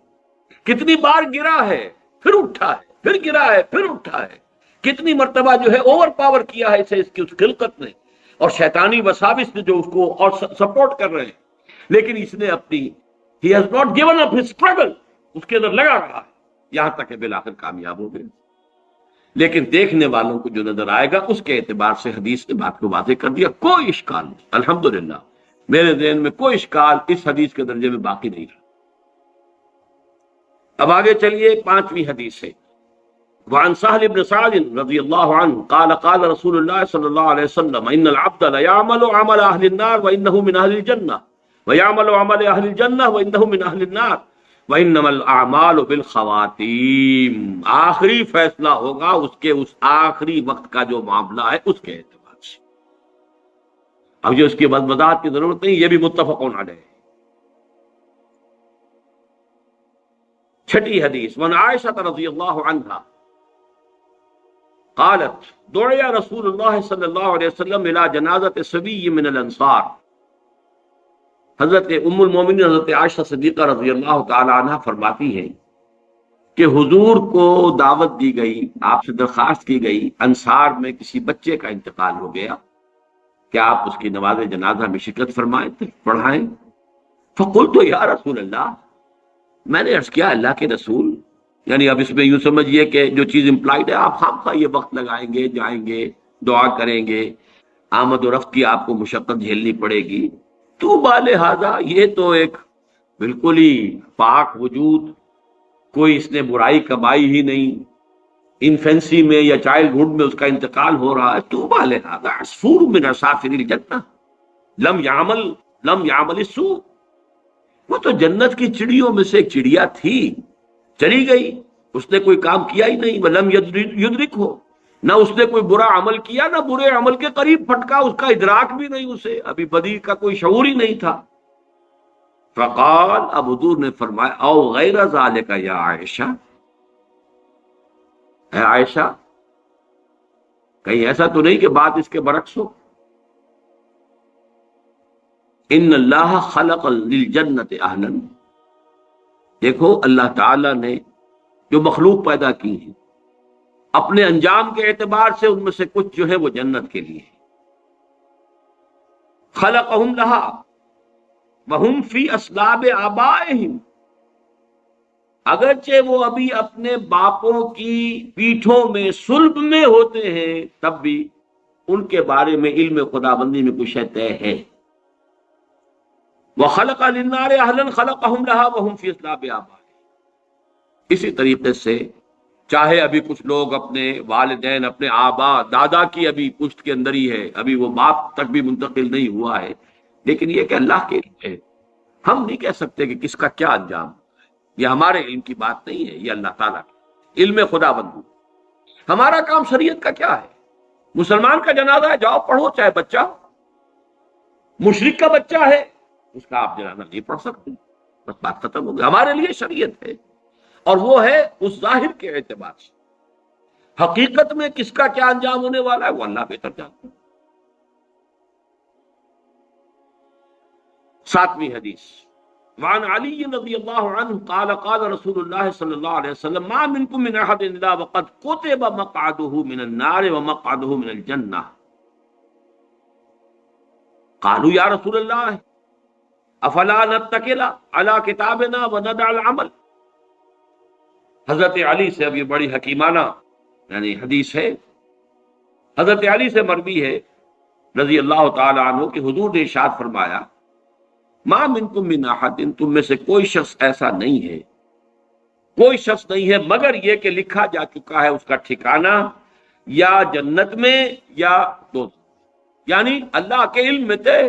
کتنی بار گرا ہے پھر اٹھا ہے، پھر گرا ہے پھر اٹھا ہے، کتنی مرتبہ جو ہے اوور پاور کیا ہے اسے اس کی اس خلقت نے، اور شیطانی وساوس نے جو اس کو اور سپورٹ کر رہے ہیں. لیکن اس نے اپنی he has not given up his struggle، اس کے اندر لگا رہا ہے یہاں تک کہ بالآخر کامیاب ہو گئے. لیکن دیکھنے والوں کو جو نظر آئے گا اس کے اعتبار سے حدیث نے بات کو واضح کر دیا، کوئی اشکال نہیں. الحمدللہ میرے ذہن میں کوئی اشکال اس حدیث کے درجے میں باقی نہیں رہا. اب آگے چلیے 5ویں حدیث ہے. وعن سهل بن سعد رضی اللہ عنہ قال قال رسول اللہ صلی اللہ علیہ وسلم ان العبد ليعمل عمل اهل النار وانه من اهل الجنہ ويعمل عمل اهل الجنہ وانه من اهل النار وانما الاعمال بالخواتیم. آخری فیصلہ ہوگا اس کے اس آخری وقت کا جو معاملہ ہے اس کے اعتبار سے. اب جو اس کی وضاحت کی ضرورت نہیں، یہ بھی متفقون علیہ. 6 حدیث. وعن عائشہ رضی اللہ عنہا قالت دعی رسول اللہ صلی اللہ علیہ وسلم الى جنازۃ صبی من الانصار. حضرت ام المومنین حضرت عائشہ صدیقہ رضی اللہ تعالی عنہ فرماتی ہیں کہ حضور کو دعوت دی گئی، آپ سے درخواست کی گئی، انصار میں کسی بچے کا انتقال ہو گیا، کہ آپ اس کی نماز جنازہ میں شرکت فرمائیں، پڑھائیں. فقلت یا رسول اللہ، میں نے عرض کیا اللہ کے رسول. یعنی اب اس میں یوں سمجھیے کہ جو چیز امپلائڈ ہے، آپ خامخواہ یہ وقت لگائیں گے، جائیں گے، دعا کریں گے، آمد و رفت کی آپ کو مشقت جھیلنی پڑے گی. تو بالہذا، یہ تو ایک بالکل ہی پاک وجود، کوئی اس نے برائی کمائی ہی نہیں، انفینسی میں یا چائلڈ ہوڈ میں اس کا انتقال ہو رہا ہے. تو بالہذا عصفور من عصافر الجنہ لم یعمل السوء. وہ تو جنت کی چڑیوں میں سے ایک چڑیا تھی، چلی گئی، اس نے کوئی کام کیا ہی نہیں. ولم یدرک ہو، نہ اس نے کوئی برا عمل کیا، نہ برے عمل کے قریب پھٹکا، اس کا ادراک بھی نہیں، اسے ابھی بدی کا کوئی شعور ہی نہیں تھا. فقال، اب حضور نے فرمایا او غیر ذالک یا عائشہ، اے عائشہ کہیں ایسا تو نہیں کہ بات اس کے برعکس ہو. ان اللہ خلق للجنت اہلا، دیکھو اللہ تعالی نے جو مخلوق پیدا کی ہے اپنے انجام کے اعتبار سے ان میں سے کچھ جو ہے وہ جنت کے لیے. خلقہم لہا وہم فی اصلاب آبائہم، اگرچہ وہ ابھی اپنے باپوں کی پیٹھوں میں صلب میں ہوتے ہیں، تب بھی ان کے بارے میں علم خداوندی میں کچھ طے ہے. وَخَلَقَ لِلنَّارِ أَهْلًا خَلَقَهُمْ لَهَا وَهُمْ فِي أَصْلَابِ آبَائِهِمْ. اسی طریقے سے چاہے ابھی کچھ لوگ اپنے والدین، اپنے آبا دادا کی ابھی پشت کے اندر ہی ہے، ابھی وہ باپ تک بھی منتقل نہیں ہوا ہے، لیکن یہ کہ اللہ کے لیے ہم نہیں کہہ سکتے کہ کس کا کیا انجام. یہ ہمارے علم کی بات نہیں ہے، یہ اللہ تعالیٰ کی علم خداوند. ہمارا کام شریعت کا کیا ہے؟ مسلمان کا جنازہ ہے، جاؤ پڑھو، چاہے بچہ مشرک کا بچہ ہے اس کا آپ جنازہ نہیں پڑھ سکتے، بس بات ختم ہو گئی۔ ہمارے لیے شریعت ہے، اور وہ ہے اس ظاہر کے اعتبار سے، حقیقت میں کس کا کیا انجام ہونے والا ہے وہ اللہ بہتر جانتا ہے۔ ساتویں حدیث، وعن علی رضی اللہ عنہ قال قال رسول اللہ صلی اللہ علیہ وسلم ما منکم من احد الا وقد کتب مقعده من النار ومقعده من الجنہ قالوا یا رسول اللہ افلا نتکل علی کتابنا وندع العمل۔ حضرت علی سے، اب یہ بڑی حکیمانہ یعنی حدیث ہے، حضرت علی سے مروی ہے رضی اللہ تعالی عنہ کہ حضور نے ارشاد فرمایا ما منکم من احد، تم میں سے کوئی شخص ایسا نہیں ہے، کوئی شخص نہیں ہے مگر یہ کہ لکھا جا چکا ہے اس کا ٹھکانہ یا جنت میں یا دوزخ، یعنی اللہ کے علم میں طے،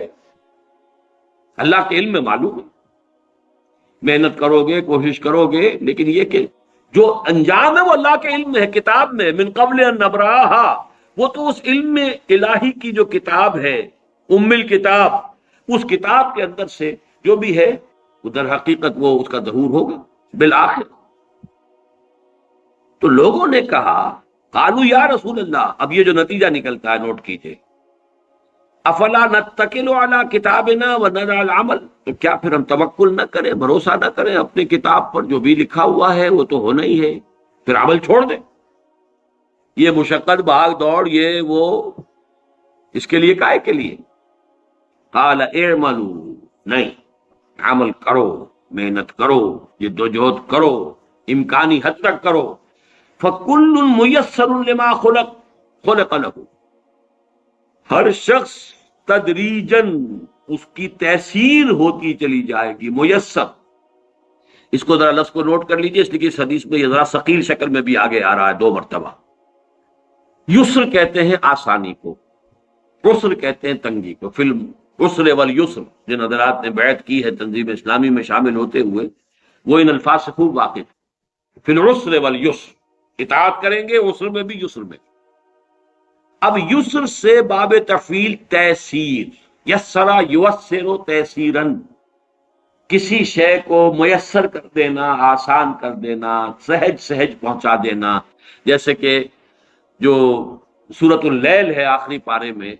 اللہ کے علم میں معلوم ہے، محنت کرو گے، کوشش کرو گے، لیکن یہ کہ جو انجام ہے وہ اللہ کے علم میں ہے، کتاب میں، من قبل ان نبراہا، وہ تو اس علم میں الہی کی جو کتاب ہے، ام الکتاب، اس کتاب کے اندر سے جو بھی ہے وہ در حقیقت وہ اس کا ظہور ہوگا بالآخر۔ تو لوگوں نے کہا قالوا یا رسول اللہ، اب یہ جو نتیجہ نکلتا ہے نوٹ کیجئے، افلا نتکل علی کتابنا وندع العمل، تو کیا پھر ہم توکل نہ کریں، بھروسہ نہ کریں اپنی کتاب پر، جو بھی لکھا ہوا ہے وہ تو ہونا ہی ہے، پھر عمل چھوڑ دیں؟ یہ مشقت، بھاگ دوڑ، یہ وہ، اس کے لیے کائے کے لیے؟ قال اعملوا، نہیں، عمل کرو، محنت کرو، جدوجہد کرو، امکانی حد تک کرو، فکل میسر لما خلق له، ہر شخص تدریجاً اس کی تیسیر ہوتی چلی جائے گی، میسر، اس کو ذرا لفظ کو نوٹ کر لیجئے، اس لیے کہ اس حدیث میں یہ ذرا ثقیل شکل میں بھی آگے آ رہا ہے 2 مرتبہ۔ یسر کہتے ہیں آسانی کو، عسر کہتے ہیں تنگی کو، فلم عسر والیسر، جن حضرات نے بیعت کی ہے تنظیم اسلامی میں شامل ہوتے ہوئے وہ ان الفاظ سے خوب واقف، فی العسر والیسر، اطاعت کریں گے عسر میں بھی یسر میں۔ اب یسر سے باب تفعیل تیسیر، یسرا یسر تیسیرن، کسی شے کو میسر کر دینا، آسان کر دینا، سہج سہج پہنچا دینا، جیسے کہ جو سورۃ اللیل ہے آخری پارے میں،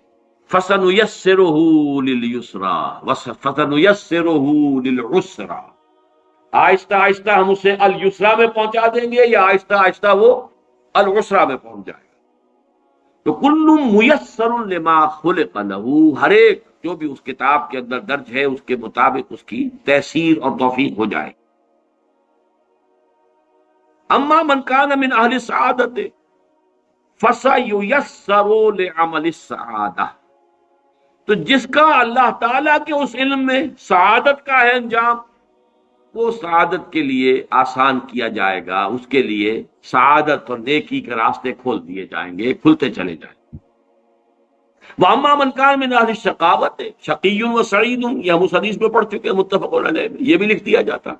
فَسَنُيَسِّرُهُ لِلْيُسْرَى فَسَنُيَسِّرُهُ لِلْعُسْرَى، آہستہ آہستہ ہم اسے اليسرا میں پہنچا دیں گے، یا آہستہ آہستہ وہ العسرا میں پہنچ جائے گا۔ تو کل میسر لما خلق له، ہر ایک جو بھی اس کتاب کے اندر درج ہے اس کے مطابق اس کی تیسیر اور توفیق ہو جائے۔ اما من کان من اہل السعادۃ فَسَيُيَسَّرُ لِعَمَلِ السَّعَادَةِ، تو جس کا اللہ تعالیٰ کے اس علم میں سعادت کا ہے انجام، وہ سعادت کے لیے آسان کیا جائے گا، اس کے لیے سعادت اور نیکی کے راستے کھول دیے جائیں گے، کھلتے چلے جائیں گے۔ وَأَمَّا مَنْ كَانَ مِنْ أَهْلِ الشَّقَاوَةِ شَقِيٌّ وَسَعِيدٌ، یہ ہم اس حدیث میں پڑھ چکے ہیں متفق علیہ، یہ بھی لکھ دیا جاتا۔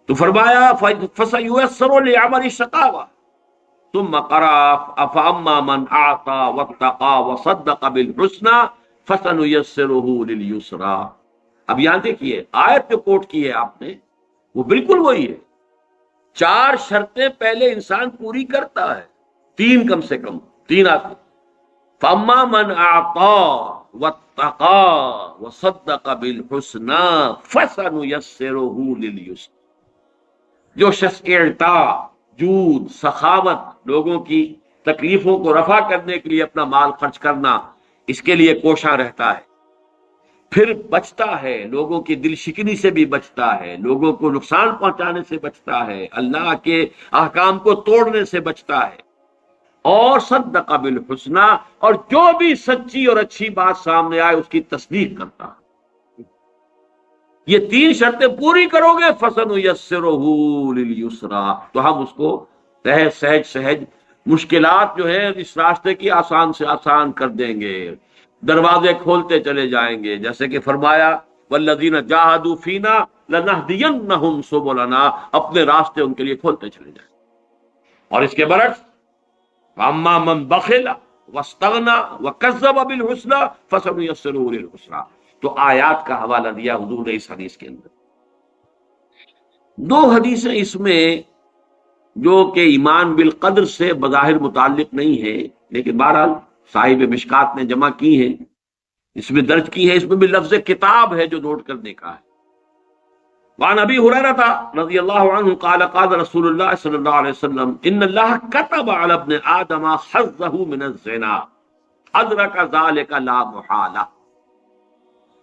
تو فرمایا فَسَيُيَسَّرُ لِعَمَلِ الشَّقَاوَةِ، ثم قرأ فأما من أعطى واتقى وصدق بالحسنى فسنيسره لليسرى۔ اب یہاں دیکھیے آیت پہ کوٹ کی ہے آپ نے، وہ بالکل وہی ہے، 4 شرطیں پہلے انسان پوری کرتا ہے، 3 کم سے کم 3 آتی، فأما من أعطى واتقى وصدق بالحسنى فسنيسره لليسرى، جو شخص اعطا، جود، سخاوت، لوگوں کی تکلیفوں کو رفع کرنے کے لیے اپنا مال خرچ کرنا، اس کے لیے کوشاں رہتا ہے، پھر بچتا ہے، لوگوں کی دل شکنی سے بھی بچتا ہے، لوگوں کو نقصان پہنچانے سے بچتا ہے، اللہ کے احکام کو توڑنے سے بچتا ہے، اور صدق بالحسنى، اور جو بھی سچی اور اچھی بات سامنے آئے اس کی تصدیق کرتا ہے۔ یہ 3 شرطیں پوری کرو گے فَسَنُيَسِّرُهُ لِلْيُسْرَى، تو ہم اس کو سہج سہج مشکلات جو ہے اس راستے کی آسان سے آسان کر دیں گے، دروازے کھولتے چلے جائیں گے، جیسے کہ فرمایا وَالَّذِينَ جَاهَدُوا فِينَا لَنَهْدِيَنَّهُمْ سُبُلَنَا، اپنے راستے ان کے لیے کھولتے چلے جائیں۔ اور اس کے برعکس وَأَمَّا مَن بَخِلَ واستغنى وكذب بالحسنى فسنيسره للعسرى. تو آیات کا حوالہ دیا حضور نے اس حدیث کے اندر. دو حدیثیں اس میں جو کہ ایمان بالقدر سے بظاہر متعلق نہیں ہے، لیکن بہرحال صاحب مشکات نے جمع کی ہیں، اس میں درج کی ہے، اس میں بھی لفظ کتاب ہے جو نوٹ کرنے کا ہے. وعن ابی ہریرہ رضی اللہ عنہ قال قال رسول اللہ صلی اللہ علیہ وسلم ان اللہ كتب علی ابن آدم حظه من الزنا ادرک ذلك لا محالہ.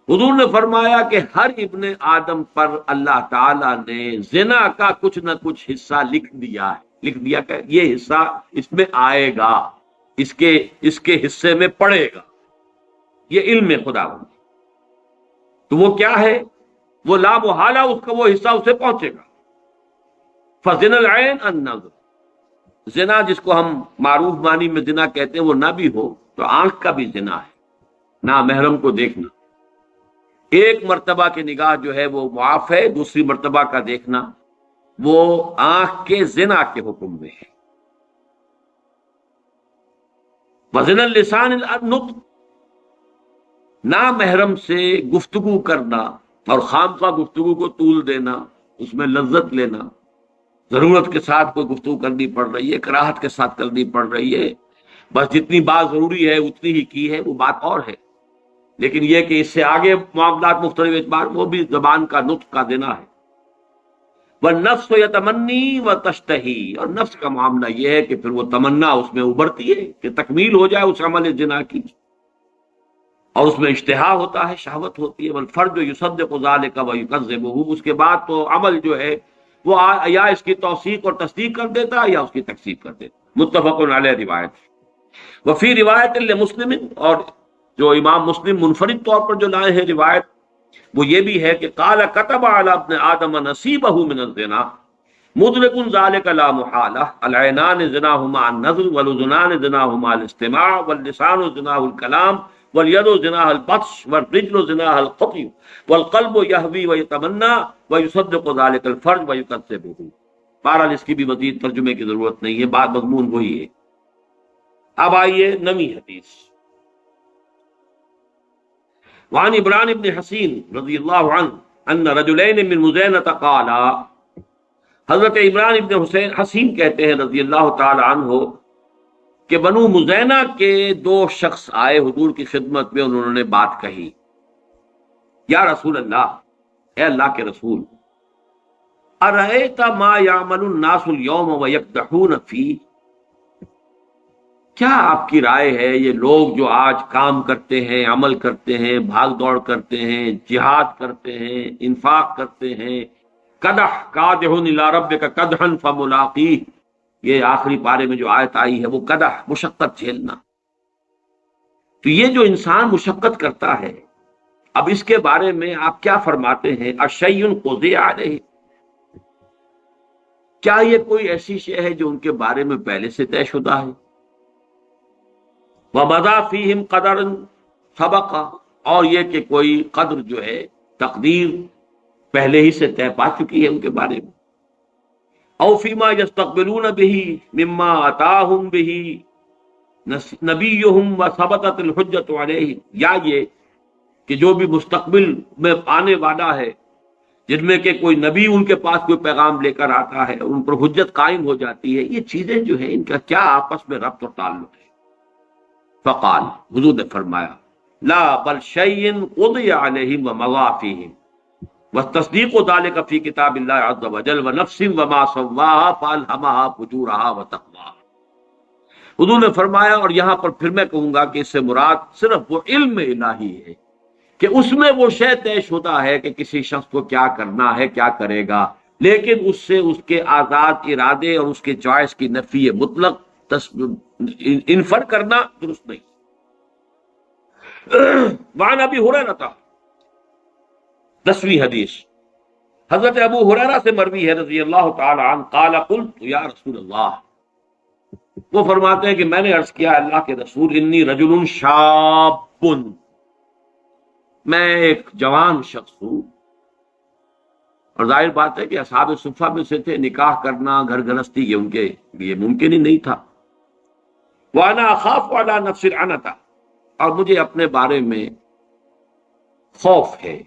حضور نے فرمایا کہ ہر ابن آدم پر اللہ تعالیٰ نے زنا کا کچھ نہ کچھ حصہ لکھ دیا ہے. لکھ دیا کہ یہ حصہ اس میں آئے گا، اس کے حصے میں پڑے گا. یہ علم خدا بند. تو وہ کیا ہے؟ وہ لا محالہ اس کا وہ حصہ اسے پہنچے گا. فزنا العین النظر، زنا جس کو ہم معروف معنی میں زنا کہتے ہیں وہ نہ بھی ہو تو آنکھ کا بھی زنا ہے، نامحرم کو دیکھنا. ایک مرتبہ کی نگاہ جو ہے وہ معاف ہے، دوسری مرتبہ کا دیکھنا وہ آنکھ کے زنا کے حکم میں ہے. وزن اللسان النطق، نامحرم سے گفتگو کرنا اور خامخواہ گفتگو کو طول دینا، اس میں لذت لینا. ضرورت کے ساتھ کوئی گفتگو کرنی پڑ رہی ہے، کراہت کے ساتھ کرنی پڑ رہی ہے، بس جتنی بات ضروری ہے اتنی ہی کی ہے، وہ بات اور ہے. لیکن یہ کہ اس سے آگے معاملات مختلف اعتبار، وہ بھی زبان کا نطق کا دینا ہے. والنفس یتمنی وتشتہی، اور نفس کا معاملہ یہ ہے کہ پھر وہ تمنا اس میں ابھرتی ہے کہ تکمیل ہو جائے اس عمل زنا کی، اور اس میں اشتہا ہوتا ہے، شہوت ہوتی ہے. والفرج یصدق ذلک ویکذبہ، اس کے بعد تو عمل جو ہے وہ یا اس کی توثیق اور تصدیق کر دیتا ہے یا اس کی تکذیب کر دیتا. متفق علیہ روایت. وفی روایت لمسلم، اور جو امام مسلم منفرد طور پر جو لائے ہیں روایت، وہ یہ بھی ہے کہ قال كتب على ابن آدم نصیبہ من الزنا مدرک ذلك لا محالہ العینان زناہما النظر والاذنان زناہما الاستماع واللسان زناہ الکلام والید زناہ البطش والرجل زناہ القطع والقلب یہوی ویتمنى ویصدق ذلك الفرج ویکذبہ. بہرحال اس کی بھی مزید ترجمے کی ضرورت نہیں ہے، بات مضمون وہی ہے. اب آئیے نویں حدیث. وعن عمران بن حسین رضی اللہ عنہ ان رجلین من مزینۃ قالا، حضرت عمران بن حسین کہتے ہیں رضی اللہ تعالی عنہ کہ بنو مزینہ کے دو شخص آئے حضور کی خدمت میں، انہوں نے بات کہی. یا رسول اللہ، اے اللہ کے رسول، ارأیت ما یعمل الناس اليوم ویقدحون فیہ، کیا آپ کی رائے ہے یہ لوگ جو آج کام کرتے ہیں، عمل کرتے ہیں، بھاگ دوڑ کرتے ہیں، جہاد کرتے ہیں، انفاق کرتے ہیں، قدح قادح الی ربک قدحا فملاقیہ، یہ آخری پارے میں جو آیت آئی ہے وہ قدح، مشقت جھیلنا. تو یہ جو انسان مشقت کرتا ہے، اب اس کے بارے میں آپ کیا فرماتے ہیں؟ اشیء قضی علیہ، کیا یہ کوئی ایسی شے ہے جو ان کے بارے میں پہلے سے طے شدہ ہے؟ وَمَضَى فِيهِمْ قَدَرٌ سَبَقَ، اور یہ کہ کوئی قدر جو ہے، تقدیر پہلے ہی سے طے پا چکی ہے ان کے بارے میں. او فیما یستقبلون بہ مما اتاہم بہ نبیہم وثبتت الحجۃ علیہم، یا یہ کہ جو بھی مستقبل میں آنے والا ہے، جن میں کہ کوئی نبی ان کے پاس کوئی پیغام لے کر آتا ہے، ان پر حجت قائم ہو جاتی ہے، یہ چیزیں جو ہیں ان کا کیا آپس میں ربط اور تعلق ہے؟ فقال، حضور نے فرمایا، لا بل شیء قضی علیہم ومضی فیہم والتصدیق ذلک فی کتاب اللہ عز وجل ونفس وما سواہا فالہمہا فجورہا وتقواہا. حضور نے فرمایا، اور یہاں پر پھر میں کہوں گا کہ اس سے مراد صرف وہ علم الہی ہے کہ اس میں وہ شے طے شدہ ہے کہ کسی شخص کو کیا کرنا ہے، کیا کرے گا، لیکن اس سے اس کے آزاد ارادے اور اس کے چوائس کی نفی مطلق انفر کرنا درست نہیں. وعن ابی ہریرہ، 10ویں حدیث، حضرت ابو ہریرہ سے مروی ہے رضی اللہ تعالی عنہ قال قلت یا رسول اللہ، وہ فرماتے ہیں کہ میں نے عرض کیا اللہ کے رسول، انی رجل شاب، میں ایک جوان شخص ہوں. اور ظاہر بات ہے کہ اصحاب صفہ میں سے تھے، نکاح کرنا، گھر گرہستی یہ ان کے لیے ممکن ہی نہیں تھا. وَأَنَا أَخَافُ عَلَى نَفْسِ الْعَنَتَ، اور مجھے اپنے بارے میں خوف ہے،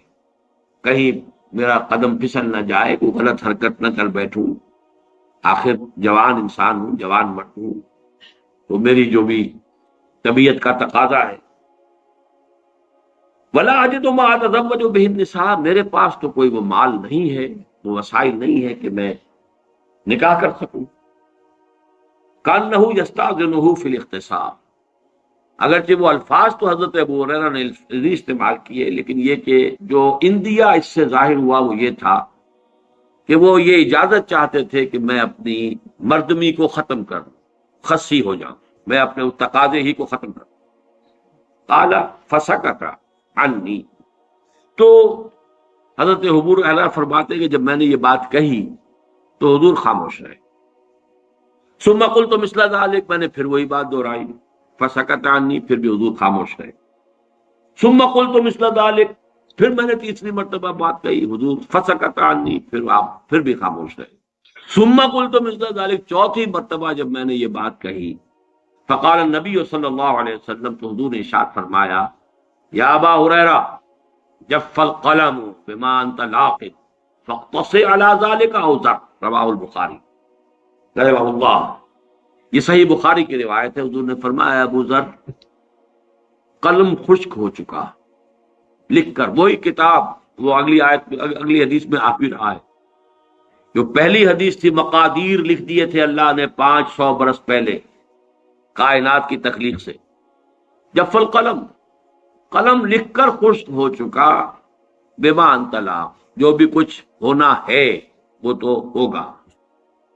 کہیں میرا قدم پھسل نہ جائے، کوئی غلط حرکت نہ کر بیٹھوں، آخر جوان انسان ہوں، جوان مرد ہوں، تو میری جو بھی طبیعت کا تقاضا ہے۔ وَلَا أَجِدُ مَا أَتَزَوَّجُ بِهِ النِّسَاءَ، میرے پاس تو کوئی وہ مال نہیں ہے، وہ وسائل نہیں ہے کہ میں نکاح کر سکوں۔ كَأَنَّهُ يَسْتَأْذِنُهُ فِي الِاغْتِسَالِ، اگرچہ وہ الفاظ تو حضرت ابو ہریرہ نے استعمال کیے، لیکن یہ کہ جو اندیا اس سے ظاہر ہوا وہ یہ تھا کہ وہ یہ اجازت چاہتے تھے کہ میں اپنی مردمی کو ختم کر دوں، خصی ہو جاؤں، میں اپنے اس تقاضے ہی کو ختم کر دوں۔ قال فسکت عنی، تو حضرت ابو ہریرہ فرماتے ہیں کہ جب میں نے یہ بات کہی تو حضور خاموش رہے۔ ثم قلت مثل ذلك، میں نے پھر وہی بات دہرائی، فسکت عنی، پھر بھی حضور خاموش رہے۔ ثم قلت مثل ذلك، پھر میں نے تیسری مرتبہ بات کہی، حضور فسکت عنی، پھر آپ پھر بھی خاموش رہے۔ ثم قلت مثل ذلك، چوتھی مرتبہ جب میں نے یہ بات کہی، فقال النبی صلی اللہ علیہ وسلم، تو حضور نے ارشاد فرمایا، یا ابا ہریرہ جف القلم بما انت لاقط فاقتص على ذلك او ذر، رواہ البخاری رحمہ اللہ۔ یہ صحیح بخاری کی روایت ہے۔ حضور نے فرمایا ابو ذر، قلم خشک ہو چکا لکھ کر، وہی کتاب، وہ اگلی آیت اگلی حدیث میں آ بھی رہا ہے، جو پہلی حدیث تھی مقادیر لکھ دیے تھے اللہ نے 500 برس پہلے کائنات کی تخلیق سے۔ جف القلم، قلم لکھ کر خشک ہو چکا، بما انت لاق، جو بھی کچھ ہونا ہے وہ تو ہوگا۔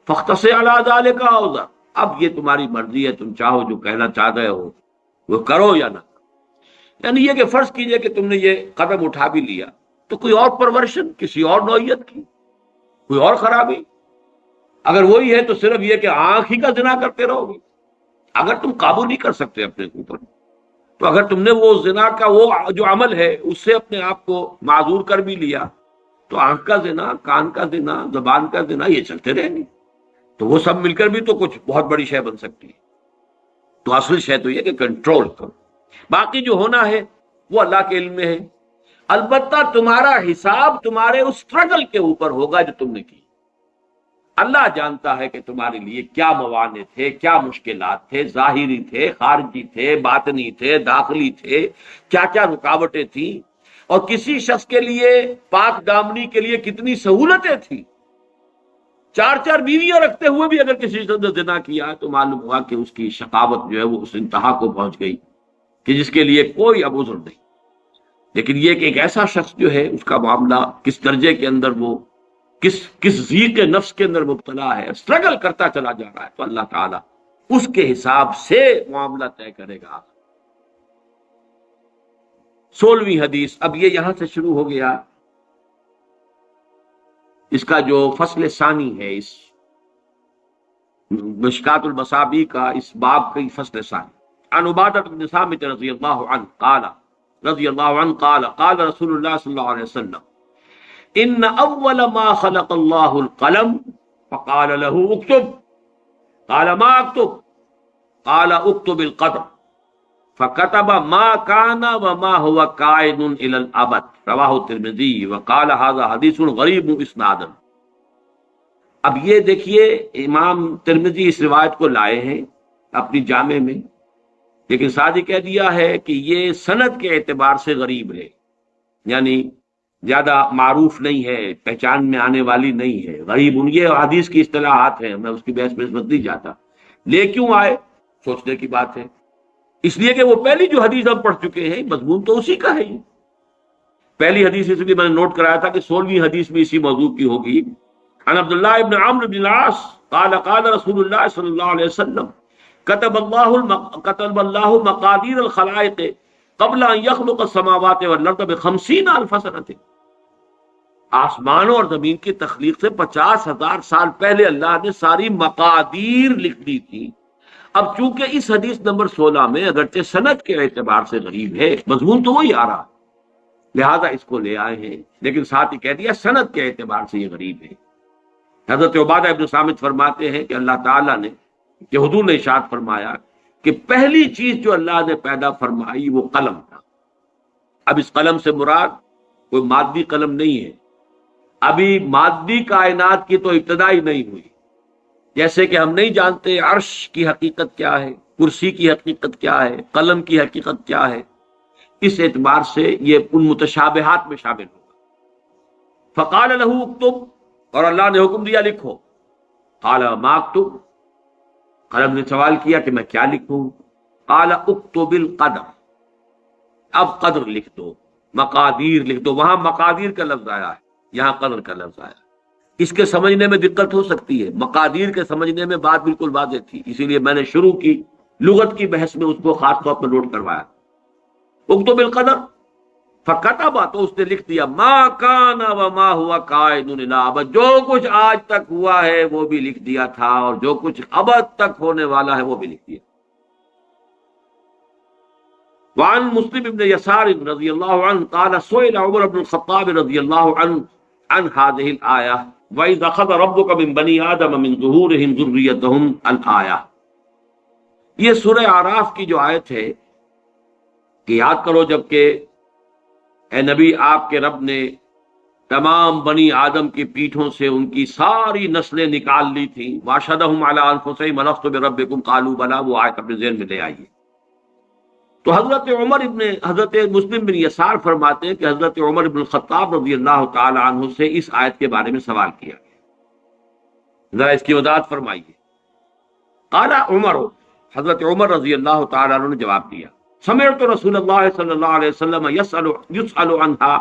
فاختص علی ذلک او ذر، اب یہ تمہاری مرضی ہے، تم چاہو جو کہنا چاہ رہے ہو وہ کرو یا نہ کرو۔ یعنی یہ کہ فرض کیجئے کہ تم نے یہ قدم اٹھا بھی لیا تو کوئی اور پرورشن کسی اور نوعیت کی، کوئی اور خرابی، اگر وہی ہے تو صرف یہ کہ آنکھ ہی کا زنا کرتے رہو گے۔ اگر تم قابو نہیں کر سکتے اپنے اوپر، تو اگر تم نے وہ زنا کا وہ جو عمل ہے اس سے اپنے آپ کو معذور کر بھی لیا، تو آنکھ کا زنا، کان کا زنا، زبان کا زنا، یہ چلتے رہیں گے، تو وہ سب مل کر بھی تو کچھ بہت بڑی شے بن سکتی ہے۔ تو اصل شے تو یہ کہ کنٹرول کرو، باقی جو ہونا ہے وہ اللہ کے علم میں ہے۔ البتہ تمہارا حساب تمہارے اس اسٹرگل کے اوپر ہوگا جو تم نے کی۔ اللہ جانتا ہے کہ تمہارے لیے کیا موانع تھے، کیا مشکلات تھے، ظاہری تھے، خارجی تھے، باطنی تھے، داخلی تھے، کیا کیا رکاوٹیں تھیں، اور کسی شخص کے لیے پاک دامنی کے لیے کتنی سہولتیں تھیں۔ 4 بیویاں رکھتے ہوئے بھی اگر کسی شخص نے زنا کیا تو معلوم ہوا کہ اس کی شقاوت جو ہے وہ اس انتہا کو پہنچ گئی کہ جس کے لیے کوئی اب عذر نہیں۔ لیکن یہ کہ ایک ایسا شخص جو ہے اس کا معاملہ کس درجے کے اندر وہ کس ضیق نفس کے اندر مبتلا ہے، اسٹرگل کرتا چلا جا رہا ہے، تو اللہ تعالیٰ اس کے حساب سے معاملہ طے کرے گا۔ 16ویں حدیث، اب یہ یہاں سے شروع ہو گیا، اس کا جو فصل ثانی ہے، اس مشکات المصابیح کا، اس باب کی فصل ثانی۔ عن عبادۃ بن صامت رضی اللہ عنہ قال قال رسول اللہ صلی اللہ علیہ وسلم ان اول ما خلق اللہ القلم فقال له اکتب قال ما اکتب قال اکتب القدر فكتب ما كان وما هو كائن الى الابد، رواه الترمذی وقال هذا حدیث غریب اسنادا۔ اب یہ دیکھیے امام ترمذی اس روایت کو لائے ہیں اپنی جامع میں، لیکن ساتھ ہی کہہ دیا ہے کہ یہ سند کے اعتبار سے غریب ہے، یعنی زیادہ معروف نہیں ہے، پہچان میں آنے والی نہیں ہے۔ غریب ان یہ حدیث کی اصطلاحات ہیں، میں اس کی بحث میں نہیں جاتا، لے کیوں آئے سوچنے کی بات ہے۔ اس لیے کہ وہ پہلی جو حدیث ہم پڑھ چکے ہیں مضمون تو اسی کا ہے۔ یہ پہلی حدیث اس لیے میں نے نوٹ کرایا تھا کہ 16ویں حدیث میں اسی موضوع کی ہوگی۔ عن عبداللہ ابن عمرو بن العاص قال قال رسول اللہ صلی اللہ علیہ وسلم كتب اللہ مقادیر الخلائق قبل ان يخلق السماوات والارض ب50,000 سنة، آسمانوں اور زمین کی تخلیق سے 50,000 سال پہلے اللہ نے ساری مقادیر لکھ دی تھی۔ اب چونکہ اس حدیث نمبر 16 میں اگرچہ سند کے اعتبار سے غریب ہے، مضمون تو وہی آ رہا، لہذا اس کو لے آئے ہیں، لیکن ساتھ ہی کہہ دیا سند کے اعتبار سے یہ غریب ہے۔ حضرت عبادہ ابن صامت فرماتے ہیں کہ اللہ تعالیٰ نے کہ حضور نے ارشاد فرمایا کہ پہلی چیز جو اللہ نے پیدا فرمائی وہ قلم تھا۔ اب اس قلم سے مراد کوئی مادی قلم نہیں ہے، ابھی مادی کائنات کی تو ابتدا ہی نہیں ہوئی، جیسے کہ ہم نہیں جانتے عرش کی حقیقت کیا ہے، کرسی کی حقیقت کیا ہے، قلم کی حقیقت کیا ہے، اس اعتبار سے یہ ان متشابہات میں شامل ہوگا۔ فقال له اکتب، اور اللہ نے حکم دیا لکھو۔ قال ما اکتب، قلم نے سوال کیا کہ میں کیا لکھوں؟ قال اکتب القدر، اب قدر لکھ دو، مقادیر لکھ دو۔ وہاں مقادیر کا لفظ آیا ہے، یہاں قدر کا لفظ آیا ہے۔ اس کے سمجھنے میں دقت ہو سکتی ہے، مقادیر کے سمجھنے میں بات بالکل واضح تھی، اسی لیے میں نے شروع کی لغت کی بحث میں اس کو خاص طور پر نوٹ کروایا۔ اکتب القدر، فکتب، تو اس نے لکھ دیا، ما کان وما ہوا کائن الی الابد، جو کچھ آج تک ہوا ہے وہ بھی لکھ دیا تھا، اور جو کچھ ابد تک ہونے والا ہے وہ بھی لکھ دیا۔ وعن مسلم بن يسار رضی اللہ عنہ قال سئل عمر بن الخطاب رضی اللہ عنہ عن هذه الآية وَإِذْ أَخَذَ رَبُّكَ مِنْ بَنِي آدَمَ مِنْ ظُهُورِهِمْ ذُرِّيَّتَهُمْ الآية۔ یہ سورہ اعراف کی جو آیت ہے کہ یاد کرو جب کہ اے نبی آپ کے رب نے تمام بنی آدم کی پیٹھوں سے ان کی ساری نسلیں نکال لی تھیں، وَأَشْهَدَهُمْ عَلَىٰ أَنفُسِهِمْ أَلَسْتُ بِرَبِّكُمْ قَالُوا بَلَىٰ، وہ آیت اپنے ذہن میں لے آئیے۔ تو حضرت مسلم بن یسار فرماتے ہیں کہ حضرت عمر بن الخطاب رضی اللہ تعالی عنہ سے اس آیت کے بارے میں سوال کیا گیا، ذرا اس کی وضاحت فرمائیے۔ قال عمر، حضرت عمر رضی اللہ تعالی عنہ نے جواب دیا، سمعت رسول اللہ صلی اللہ علیہ وسلم یسأل عنہا،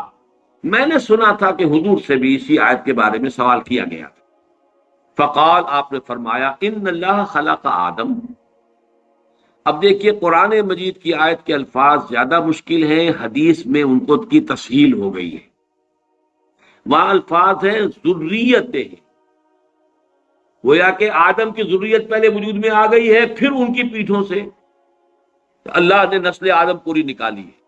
میں نے سنا تھا کہ حضور سے بھی اسی آیت کے بارے میں سوال کیا گیا تھا۔ فقال، آپ نے فرمایا، ان اللہ خلق آدم۔ اب دیکھیے قرآن مجید کی آیت کے الفاظ زیادہ مشکل ہیں، حدیث میں ان کو کی تسہیل ہو گئی ہے۔ وہاں الفاظ ہیں ذریتیں، گویا کہ آدم کی ذریت پہلے وجود میں آ گئی ہے، پھر ان کی پیٹھوں سے اللہ نے نسل آدم پوری نکالی ہے۔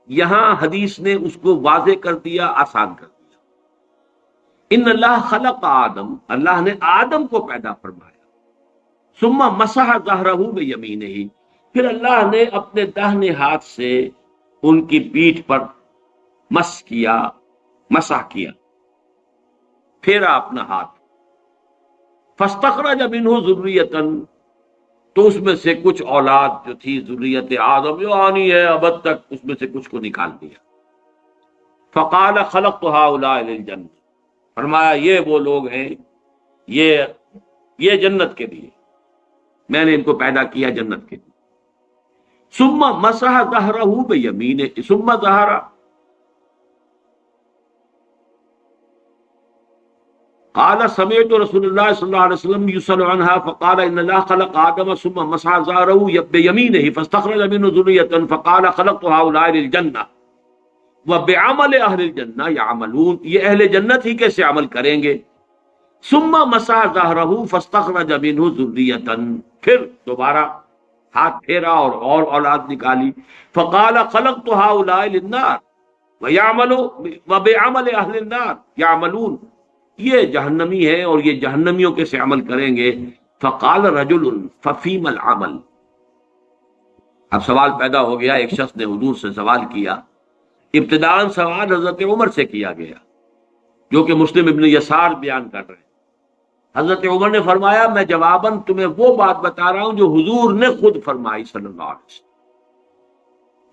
یہاں حدیث نے اس کو واضح کر دیا، آسان کر دیا۔ ان اللہ خلق آدم، اللہ نے آدم کو پیدا فرمایا، ثم مسح ظہرہ بیمینہ، پھر اللہ نے اپنے داہنے ہاتھ سے ان کی پیٹھ پر مسح کیا، پھیرا اپنا ہاتھ۔ فاستخرج منہ ذریۃ، تو اس میں سے کچھ اولاد جو تھی ذریت آدم جو آنی ہے ابد تک، اس میں سے کچھ کو نکال دیا۔ فقال خلقت هؤلاء للجنہ، فرمایا یہ وہ لوگ ہیں، یہ جنت کے لیے، میں نے ان کو پیدا کیا جنت کے لیے۔ ثم مسح ظہرہ بیمینہ، ثم ظہر، قال سمعت رسول اللہ صلی اللہ علیہ وسلم یسأل عنہا فقال ان اللہ خلق آدم ثم مسح ظہرہ بیمینہ فاستخرج منہ ذریۃ فقال خلقت هؤلاء للجنہ وبعمل اہل الجنہ یعملون، یہ اہل جنت ہی کیسے عمل کریں گے۔ ثم مسح ظہرہ فاستخرج منہ ذریۃ، پھر دوبارہ ہاتھ پھیرا اور اولاد نکالی۔ فقال خلقت هؤلاء للنار وبعمل اہل النار یعملون، یہ جہنمی ہے اور یہ جہنمیوں کے سے عمل کریں گے۔ فقال رجل ففیم العمل، اب سوال پیدا ہو گیا، ایک شخص نے حضور سے سوال کیا۔ ابتداءً سوال حضرت عمر سے کیا گیا، جو کہ مسلم ابن یسار بیان کر رہے ہیں۔ حضرت عمر نے فرمایا، میں جواباً تمہیں وہ بات بتا رہا ہوں جو حضور نے خود فرمائی صلی اللہ علیہ وسلم۔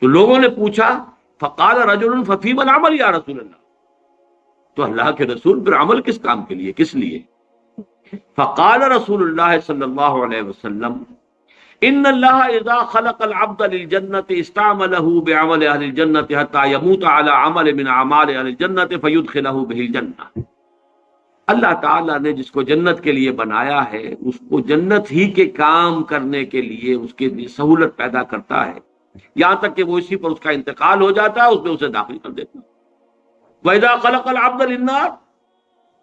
تو لوگوں نے پوچھا، فقال رجل ففیم العمل یا رسول اللہ، تو اللہ کے رسول پھر عمل کس کام کے لیے، کس لیے؟ فقال رسول اللہ صلی اللہ علیہ وسلم ان اللہ اذا خلق العبد للجنۃ استعملہ بعمل اہل الجنۃ حتی یموت علی عمل من اعمال اہل الجنۃ فیدخلہ بہ الجنہ، اللہ تعالیٰ نے جس کو جنت کے لیے بنایا ہے اس کو جنت ہی کے کام کرنے کے لیے اس کے لیے سہولت پیدا کرتا ہے، یہاں تک کہ وہ اسی پر اس کا انتقال ہو جاتا ہے، اس میں اسے داخل کر دیتا ہے۔ وَإِذَا خَلَقَ الْعَبْدَ لِلنَّارِ،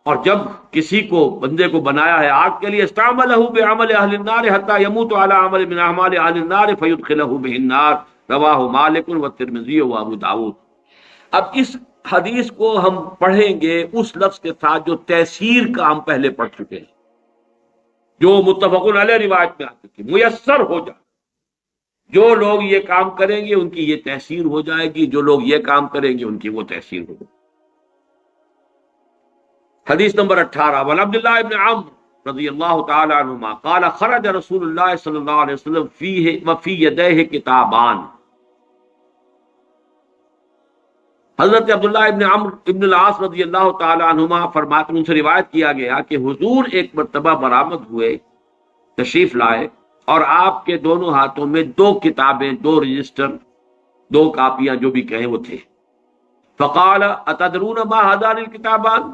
اور جب کسی کو بندے کو بنایا ہے آگ کے لیے، اسْتَعْمَلَهُ بِعَمَلِ أَهْلِ النَّارِ حَتَّى يَمُوتَ عَلَى عَمَلٍ مِنْ أَعْمَالِ أَهْلِ النَّارِ فَيُدْخِلَهُ بِهِ النَّارِ، رواہ مالک والترمذی وابو داؤد۔ اب اس حدیث کو ہم پڑھیں گے اس لفظ کے ساتھ جو تیسیر کا ہم پہلے پڑھ چکے ہیں، جو متفق علیہ روایت میں آ چکی، میسر ہو جائے، جو لوگ یہ کام کریں گے ان کی یہ تحصیل ہو جائے گی، جو لوگ یہ کام کریں گے ان کی وہ تحصیل ہوگی۔ حدیث نمبر 18 وعن عبداللہ ابن عمرو رضی اللہ تعالی عنہما قال خرج رسول اللہ صلی اللہ علیہ وسلم فیہ وفی یدیہ کتابان۔ حضرت عبداللہ ابن عمرو ابن العاص رضی اللہ تعالی عنہما فرماتے ہیں، ان سے روایت کیا گیا کہ حضور ایک مرتبہ برآمد ہوئے، تشریف لائے، اور آپ کے دونوں ہاتھوں میں 2 کتابیں، 2 رجسٹر، 2 کاپیاں جو بھی کہیں وہ تھے۔ فقال اتدرون ما هذان الکتابان؟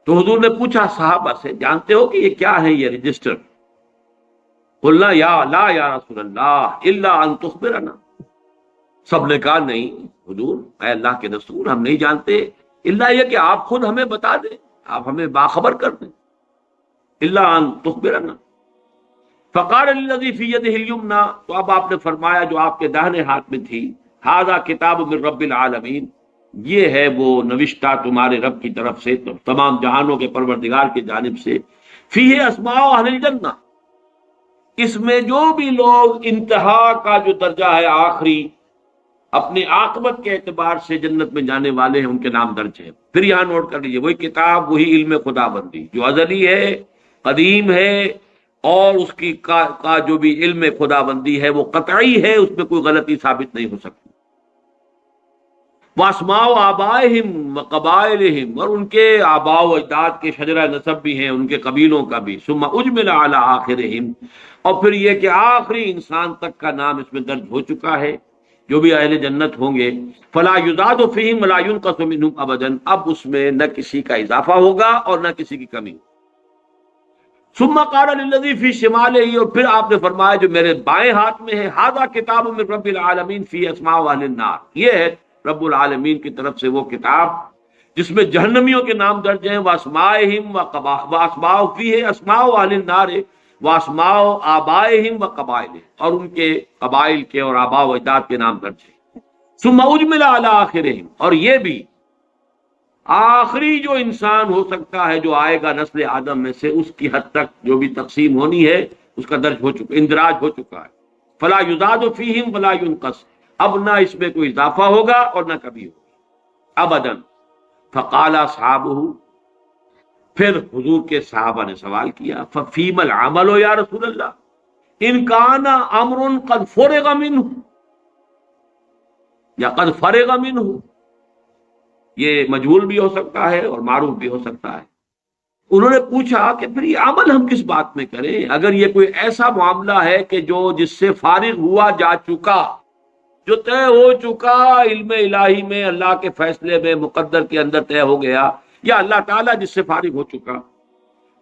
تو حضور نے پوچھا صحابہ سے، جانتے ہو کہ یہ کیا ہے یہ رجسٹر؟ قلنا لا یا رسول اللہ الا ان تخبرنا۔ سب نے کہا نہیں حضور، اے اللہ کے رسول، ہم نہیں جانتے الا یہ کہ آپ خود ہمیں بتا دیں، آپ ہمیں باخبر کر دیں۔ الا ان تخبرنا۔ فقال الذی فی یدہ الیمنی، تو اب آپ نے فرمایا جو آپ کے داہنے ہاتھ میں تھی، ھذا کتاب من رب العالمین، یہ ہے وہ نوشتہ تمہارے رب کی طرف سے، تمام جہانوں کے پروردگار کی جانب سے، فیہ اسماء اہل الجنہ، اس میں جو بھی لوگ انتہا کا جو درجہ ہے، آخری اپنی عاقبت کے اعتبار سے جنت میں جانے والے ہیں، ان کے نام درج ہیں۔ پھر یہاں نوٹ کر لیجیے، وہی کتاب، وہی علم خدا بندی جو ازلی ہے، قدیم ہے، اور اس کی کا جو بھی علم خدا بندی ہے وہ قطعی ہے، اس میں کوئی غلطی ثابت نہیں ہو سکتی۔ واسماء آبائہم وقبائلہم، اور ان کے آباء و اجداد کے شجرہ نسب بھی ہیں، ان کے قبیلوں کا بھی۔ ثم اجمل علی آخرہم، اور پھر یہ کہ آخری انسان تک کا نام اس میں درج ہو چکا ہے، جو بھی اہل جنت ہوں گے۔ فلا یزاد فیہم ولا ینقص منہم ابدا، اب اس میں نہ کسی کا اضافہ ہوگا اور نہ کسی کی کمی ہوگی۔ ثم قال للذی فی شمالہ، اور پھر آپ نے فرمایا جو میرے بائیں ہاتھ میں ہے، ھذا کتاب من رب العالمین فی اسماء اہل النار، یہ ہے رب العالمین کی طرف سے وہ کتاب جس میں جہنمیوں کے نام درج ہیں، واسمائہم واسماء فیہ اسماء اہل النار واسماء آبائہم وقبائلہم، اور ان کے قبائل کے اور آباء و اجداد کے نام درج ہیں۔ ثم اجمل علی آخرہم، اور یہ بھی آخری جو انسان ہو سکتا ہے جو آئے گا نسل آدم میں سے، اس کی حد تک جو بھی تقسیم ہونی ہے اس کا درج ہو چکا، اندراج ہو چکا ہے۔ فلا یزاد فیہم ولا ینقص، اب نہ اس میں کوئی اضافہ ہوگا اور نہ کبھی ہوگا ابدا۔ فقال اصحابہ، پھر حضور کے صحابہ نے سوال کیا، ففیم العمل یا رسول اللہ ان کان امر قد فرغ منہ، یا قد فرغ منہ، یہ مجہول بھی ہو سکتا ہے اور معروف بھی ہو سکتا ہے۔ انہوں نے پوچھا کہ پھر یہ عمل ہم کس بات میں کریں، اگر یہ کوئی ایسا معاملہ ہے کہ جو جس سے فارغ ہوا جا چکا، جو طے ہو چکا، علم الہی میں، اللہ کے فیصلے میں، مقدر کے اندر طے ہو گیا، یا اللہ تعالیٰ جس سے فارغ ہو چکا۔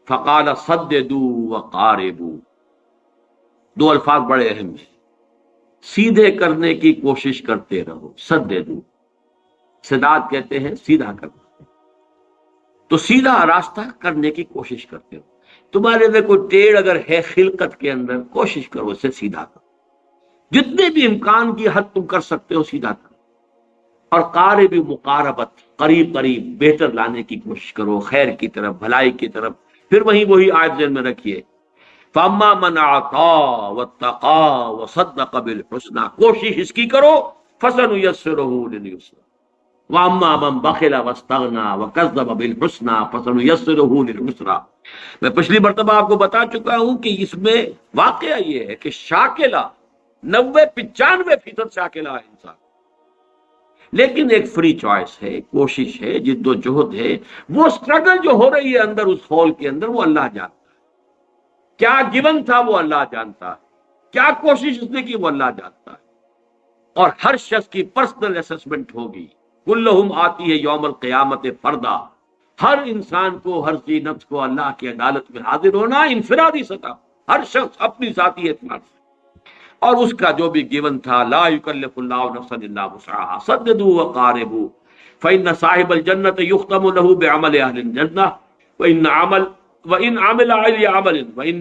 فقال صددوا وقاربوا، 2 الفاظ بڑے اہم ہیں، سیدھے کرنے کی کوشش کرتے رہو، سددوا، سداد کہتے ہیں سیدھا کرنا، تو سیدھا راستہ کرنے کی کوشش کرتے رہو۔ تمہارے میں کوئی ٹیڑھ اگر ہے خلقت کے اندر، کوشش کرو اسے سیدھا کرو، جتنے بھی امکان کی حد تم کر سکتے ہو سیدھا کرو، اور قارب مقاربت، قریب قریب بہتر لانے کی کوشش کرو، خیر کی طرف، بھلائی کی طرف۔ پھر وہی آیت ذہن میں رکھیے، فاما من اعطى واتقى وصدق بالحسنى، کوشش اس کی کرو، فسنيسره لليسرى، واما من بخل واستغنى وكذب بالحسنى فسنيسره للعسرى۔ میں پچھلی مرتبہ آپ کو بتا چکا ہوں کہ اس میں واقعہ یہ ہے کہ شاکلہ 90-95% شاکلہ ہے انسان، لیکن ایک فری چوائس ہے، کوشش ہے، جد و جہد ہے، وہ سٹرگل جو ہو رہی ہے اندر اس ہال کے اندر، وہ اللہ جانتا ہے، کیا گیون تھا وہ اللہ جانتا ہے، کیا کوشش اس نے کی وہ اللہ جانتا ہے، اور ہر شخص کی پرسنل اسسمنٹ ہوگی۔ کلہم آتی ہے یوم القیامت فردا، ہر انسان کو، ہر ذی نفس کو اللہ کی عدالت میں حاضر ہونا انفرادی سطح، ہر شخص اپنی ذاتی اعتبار سے، اور اس کا جو بھی گیون تھا، لا یکلف اللہ نفسا الا وسعها، سددوا وقاربوا فإن صاحب الجنة يختم له بعمل أهل الجنة وإن عمل أي عمل وإن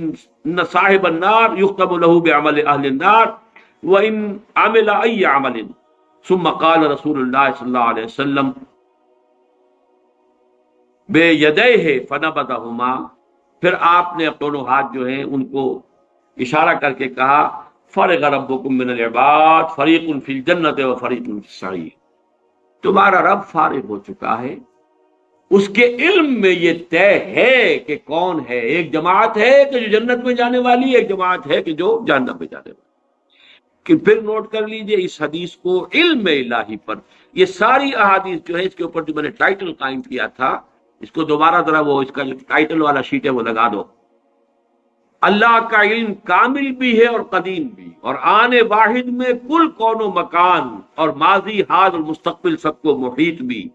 صاحب النار يختم له بعمل أهل النار وإن عمل أي عمل۔ ثم قال رسول اللہ صلی اللہ علیہ وسلم بيديه فنبذهما، پھر آپ نے دونوں ہاتھ جو ہیں ان کو اشارہ کر کے کہا فرغ ربکم من العباد فریق فی الجنت و فریق فی السعیر، تمہارا رب فارغ ہو چکا ہے، اس کے علم میں یہ طے ہے کہ کون ہے، ایک جماعت ہے کہ جو جنت میں جانے والی، ایک جماعت ہے کہ جو جہنم میں جانے والی۔ کہ پھر نوٹ کر لیجئے اس حدیث کو علم الہی پر، یہ ساری احادیث جو ہے اس کے اوپر جو میں نے ٹائٹل قائم کیا تھا، اس کو دوبارہ ذرا وہ اس کا جو ٹائٹل والا شیٹ ہے وہ لگا دو۔ اللہ کا علم کامل بھی ہے اور قدیم بھی، اور آن واحد میں کل کون و مکان اور ماضی حال اور مستقبل سب کو محیط بھی۔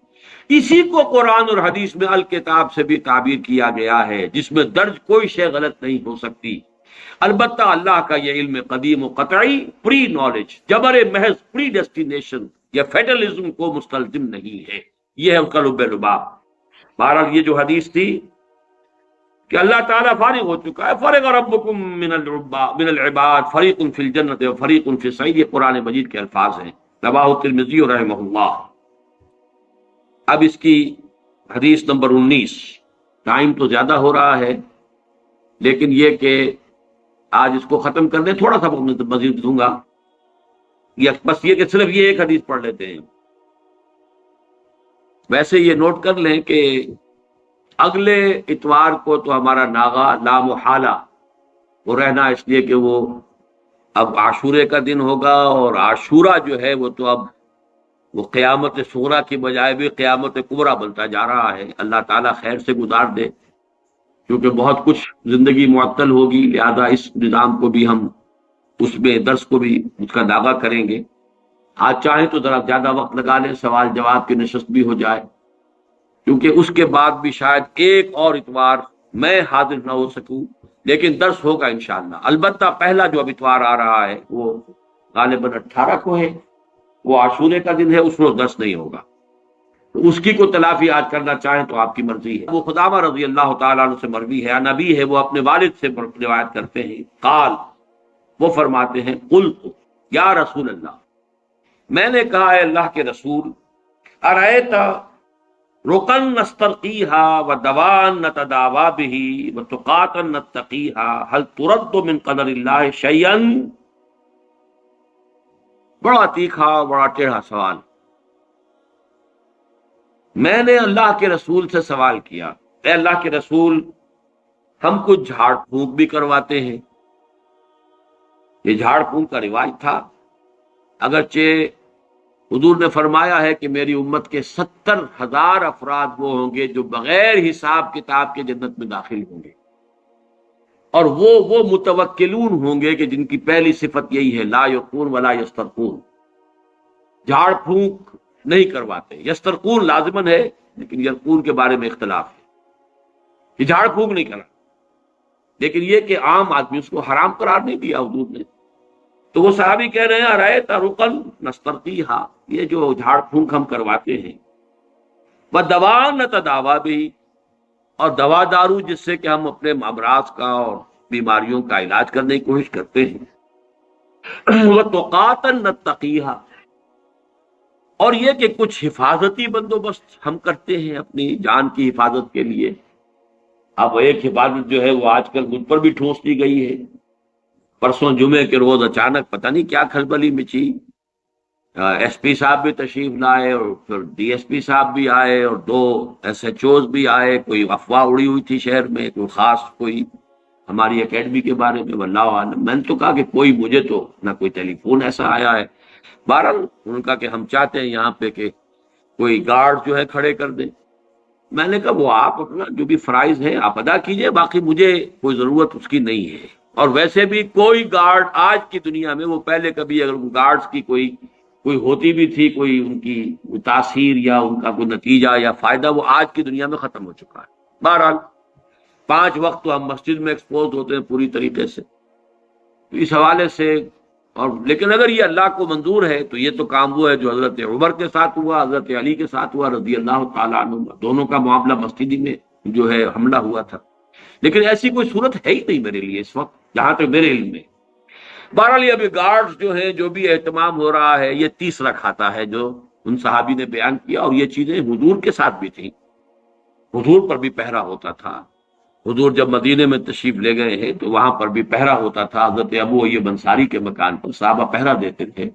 اسی کو قرآن اور حدیث میں الکتاب سے بھی تعبیر کیا گیا ہے، جس میں درج کوئی شے غلط نہیں ہو سکتی۔ البتہ اللہ کا یہ علم قدیم و قطعی پری نالج، جبر محض پری ڈیسٹینیشن یا فیٹلزم کو مستلزم نہیں ہے، یہ ہے اس کا لب لباب۔ بہرحال یہ جو حدیث تھی کہ اللہ تعالیٰ فارغ ہو چکا ہے، فرغ ربکم من العباد فریق فی الجنت و فریق فی السعیر، یہ قرآن مجید کے الفاظ ہیں، رواه الترمذی رحمہ اللہ۔ اب اس کی حدیث نمبر 19، ٹائم تو زیادہ ہو رہا ہے لیکن یہ کہ آج اس کو ختم کر دیں، تھوڑا سا مزید دوں گا، بس یہ کہ صرف یہ ایک حدیث پڑھ لیتے ہیں۔ ویسے یہ نوٹ کر لیں کہ اگلے اتوار کو تو ہمارا ناغا لا محالہ وہ رہنا، اس لیے کہ وہ اب عاشورے کا دن ہوگا، اور عاشورہ جو ہے وہ تو اب وہ قیامت صغریٰ کی بجائے بھی قیامت کبریٰ بنتا جا رہا ہے۔ اللہ تعالیٰ خیر سے گزار دے، کیونکہ بہت کچھ زندگی معطل ہوگی، لہذا اس نظام کو بھی ہم اس میں درس کو بھی اس کا داغا کریں گے۔ آج چاہیں تو ذرا زیادہ وقت لگا لیں، سوال جواب کی نشست بھی ہو جائے، کیونکہ اس کے بعد بھی شاید ایک اور اتوار میں حاضر نہ ہو سکوں، لیکن درس ہوگا انشاءاللہ۔ البتہ پہلا جو اب اتوار آ رہا ہے وہ غالباً 18 کو ہے، وہ عاشورے کا دن ہے، اس روز درس نہیں ہوگا، تو اس کی کوئی تلافی آج کرنا چاہیں تو آپ کی مرضی ہے۔ وہ خدامہ رضی اللہ تعالیٰ عنہ سے مروی ہے، نبی ہے، وہ اپنے والد سے روایت کرتے ہیں، قال، وہ فرماتے ہیں، قلت یا رسول اللہ، میں نے کہا ہے اللہ کے رسول، ارأیت رقن نسترقیہا ودوان نتداوا بہ وتقاتا نتقیہا هل ترد من قدر اللہ شیئا؟ بڑا تیکھا، بڑا ٹیڑھا سوال۔ میں نے اللہ کے رسول سے سوال کیا، اے اللہ کے رسول، ہم کچھ جھاڑ پھونک بھی کرواتے ہیں، یہ جھاڑ پھونک کا رواج تھا، اگرچہ حضور نے فرمایا ہے کہ میری امت کے 70,000 افراد وہ ہوں گے جو بغیر حساب کتاب کے جنت میں داخل ہوں گے، اور وہ متوکلون ہوں گے کہ جن کی پہلی صفت یہی ہے، لا یقون ولا یسترقون، جھاڑ پھونک نہیں کرواتے۔ یسترقون لازمن ہے لیکن یرقون کے بارے میں اختلاف ہے، یہ جھاڑ پھونک نہیں کرا، لیکن یہ کہ عام آدمی اس کو حرام قرار نہیں دیا حضور نے۔ تو وہ صحابی کہہ رہے ہیں، ارأیت رقن نسترقیہا، یہ جو جھاڑ پھونک ہم کرواتے ہیں، ودوان نتداوا بہ، اور دوا دارو جس سے کہ ہم اپنے امراض کا اور بیماریوں کا علاج کرنے کی کوشش کرتے ہیں، وتقاتا نتقیہا، اور یہ کہ کچھ حفاظتی بندوبست ہم کرتے ہیں اپنی جان کی حفاظت کے لیے۔ اب ایک حفاظت جو ہے وہ آج کل مجھ پر بھی ٹھونس دی گئی ہے، پرسوں جمعے کے روز اچانک پتہ نہیں کیا کھلبلی مچی، ایس پی صاحب بھی تشریف لائے اور پھر ڈی ایس پی صاحب بھی آئے اور 2 SHOs بھی آئے، کوئی افواہ اڑی ہوئی تھی شہر میں، کوئی خاص کوئی ہماری اکیڈمی کے بارے میں، واللہ عالم۔ میں نے تو کہا کہ کوئی مجھے تو نہ کوئی ٹیلی فون ایسا آیا ہے، بہرحال انہوں نے کہا کہ ہم چاہتے ہیں یہاں پہ کہ کوئی گارڈ جو ہے کھڑے کر دیں۔ میں نے کہا وہ آپ اپنا جو بھی فرائض ہے آپ ادا کیجئے، باقی مجھے کوئی ضرورت اس کی نہیں ہے، اور ویسے بھی کوئی گارڈ آج کی دنیا میں، وہ پہلے کبھی اگر گارڈز کی کوئی ہوتی بھی تھی، کوئی ان کی تاثیر یا ان کا کوئی نتیجہ یا فائدہ، وہ آج کی دنیا میں ختم ہو چکا ہے۔ بہرحال 5 وقت تو ہم مسجد میں ایکسپوز ہوتے ہیں پوری طریقے سے، تو اس حوالے سے، اور لیکن اگر یہ اللہ کو منظور ہے تو یہ تو کام وہ ہے جو حضرت عمر کے ساتھ ہوا، حضرت علی کے ساتھ ہوا رضی اللہ تعالیٰ عنہ، دونوں کا معاملہ مسجد میں جو ہے حملہ ہوا تھا، لیکن ایسی کوئی صورت ہے ہی نہیں میرے لیے اس وقت جہاں تک میرے علم میں۔ بہرحال یہ ابھی گارڈز جو ہیں، جو بھی اہتمام ہو رہا ہے، یہ تیسرا کھاتا ہے جو ان صحابی نے بیان کیا، اور یہ چیزیں حضور کے ساتھ بھی تھیں، حضور پر بھی پہرا ہوتا تھا، حضور جب مدینے میں تشریف لے گئے ہیں تو وہاں پر بھی پہرا ہوتا تھا، حضرت ابو ایوب انصاری کے مکان پر صحابہ پہرا دیتے تھے۔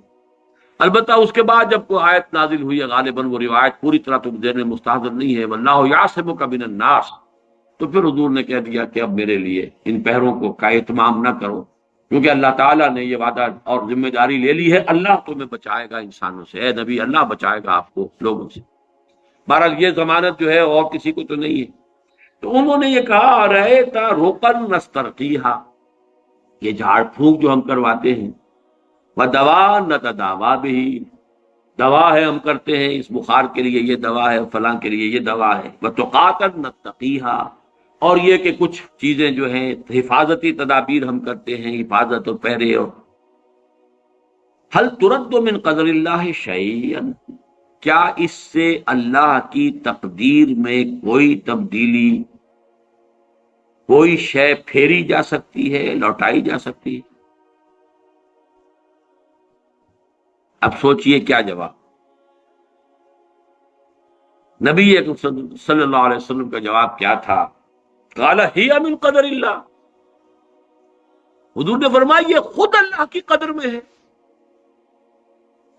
البتہ اس کے بعد جب کوئی آیت نازل ہوئی ہے، غالباً وہ روایت پوری طرح تو ذہن میں مستحضر نہیں ہے، واللہ یعصمک من الناس، تو پھر حضور نے کہہ دیا کہ اب میرے لیے ان پہروں کو کا اہتمام نہ کرو، کیونکہ اللہ تعالیٰ نے یہ وعدہ اور ذمہ داری لے لی ہے، اللہ تمہیں بچائے گا انسانوں سے، اے نبی اللہ بچائے گا آپ کو لوگوں سے۔ بہرحال یہ ضمانت جو ہے اور کسی کو تو نہیں ہے۔ تو انہوں نے یہ کہا رأیتا رقن نسترقیہا، یہ جھاڑ پھونک جو ہم کرواتے ہیں، ودوا نتداوا بھی، دوا ہے ہم کرتے ہیں، اس بخار کے لیے یہ دوا ہے، فلاں کے لیے یہ دوا ہے، وتقاتا نتقیہا، اور یہ کہ کچھ چیزیں جو ہیں حفاظتی تدابیر ہم کرتے ہیں، حفاظت اور پہرے۔ اور حل ترد من قدر اللہ شیئا، کیا اس سے اللہ کی تقدیر میں کوئی تبدیلی، کوئی شے پھیری جا سکتی ہے، لوٹائی جا سکتی ہے؟ اب سوچئے کیا جواب۔ نبی اکرم صلی اللہ علیہ وسلم کا جواب کیا تھا؟ قال ہی من قدر اللہ، حضور نے فرمایا یہ خود اللہ کی قدر میں ہے،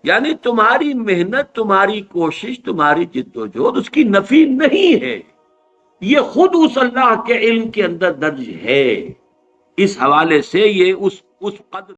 یعنی تمہاری محنت، تمہاری کوشش، تمہاری جد و جہد اس کی نفی نہیں ہے، یہ خود اس اللہ کے علم کے اندر درج ہے۔ اس حوالے سے یہ اس قدر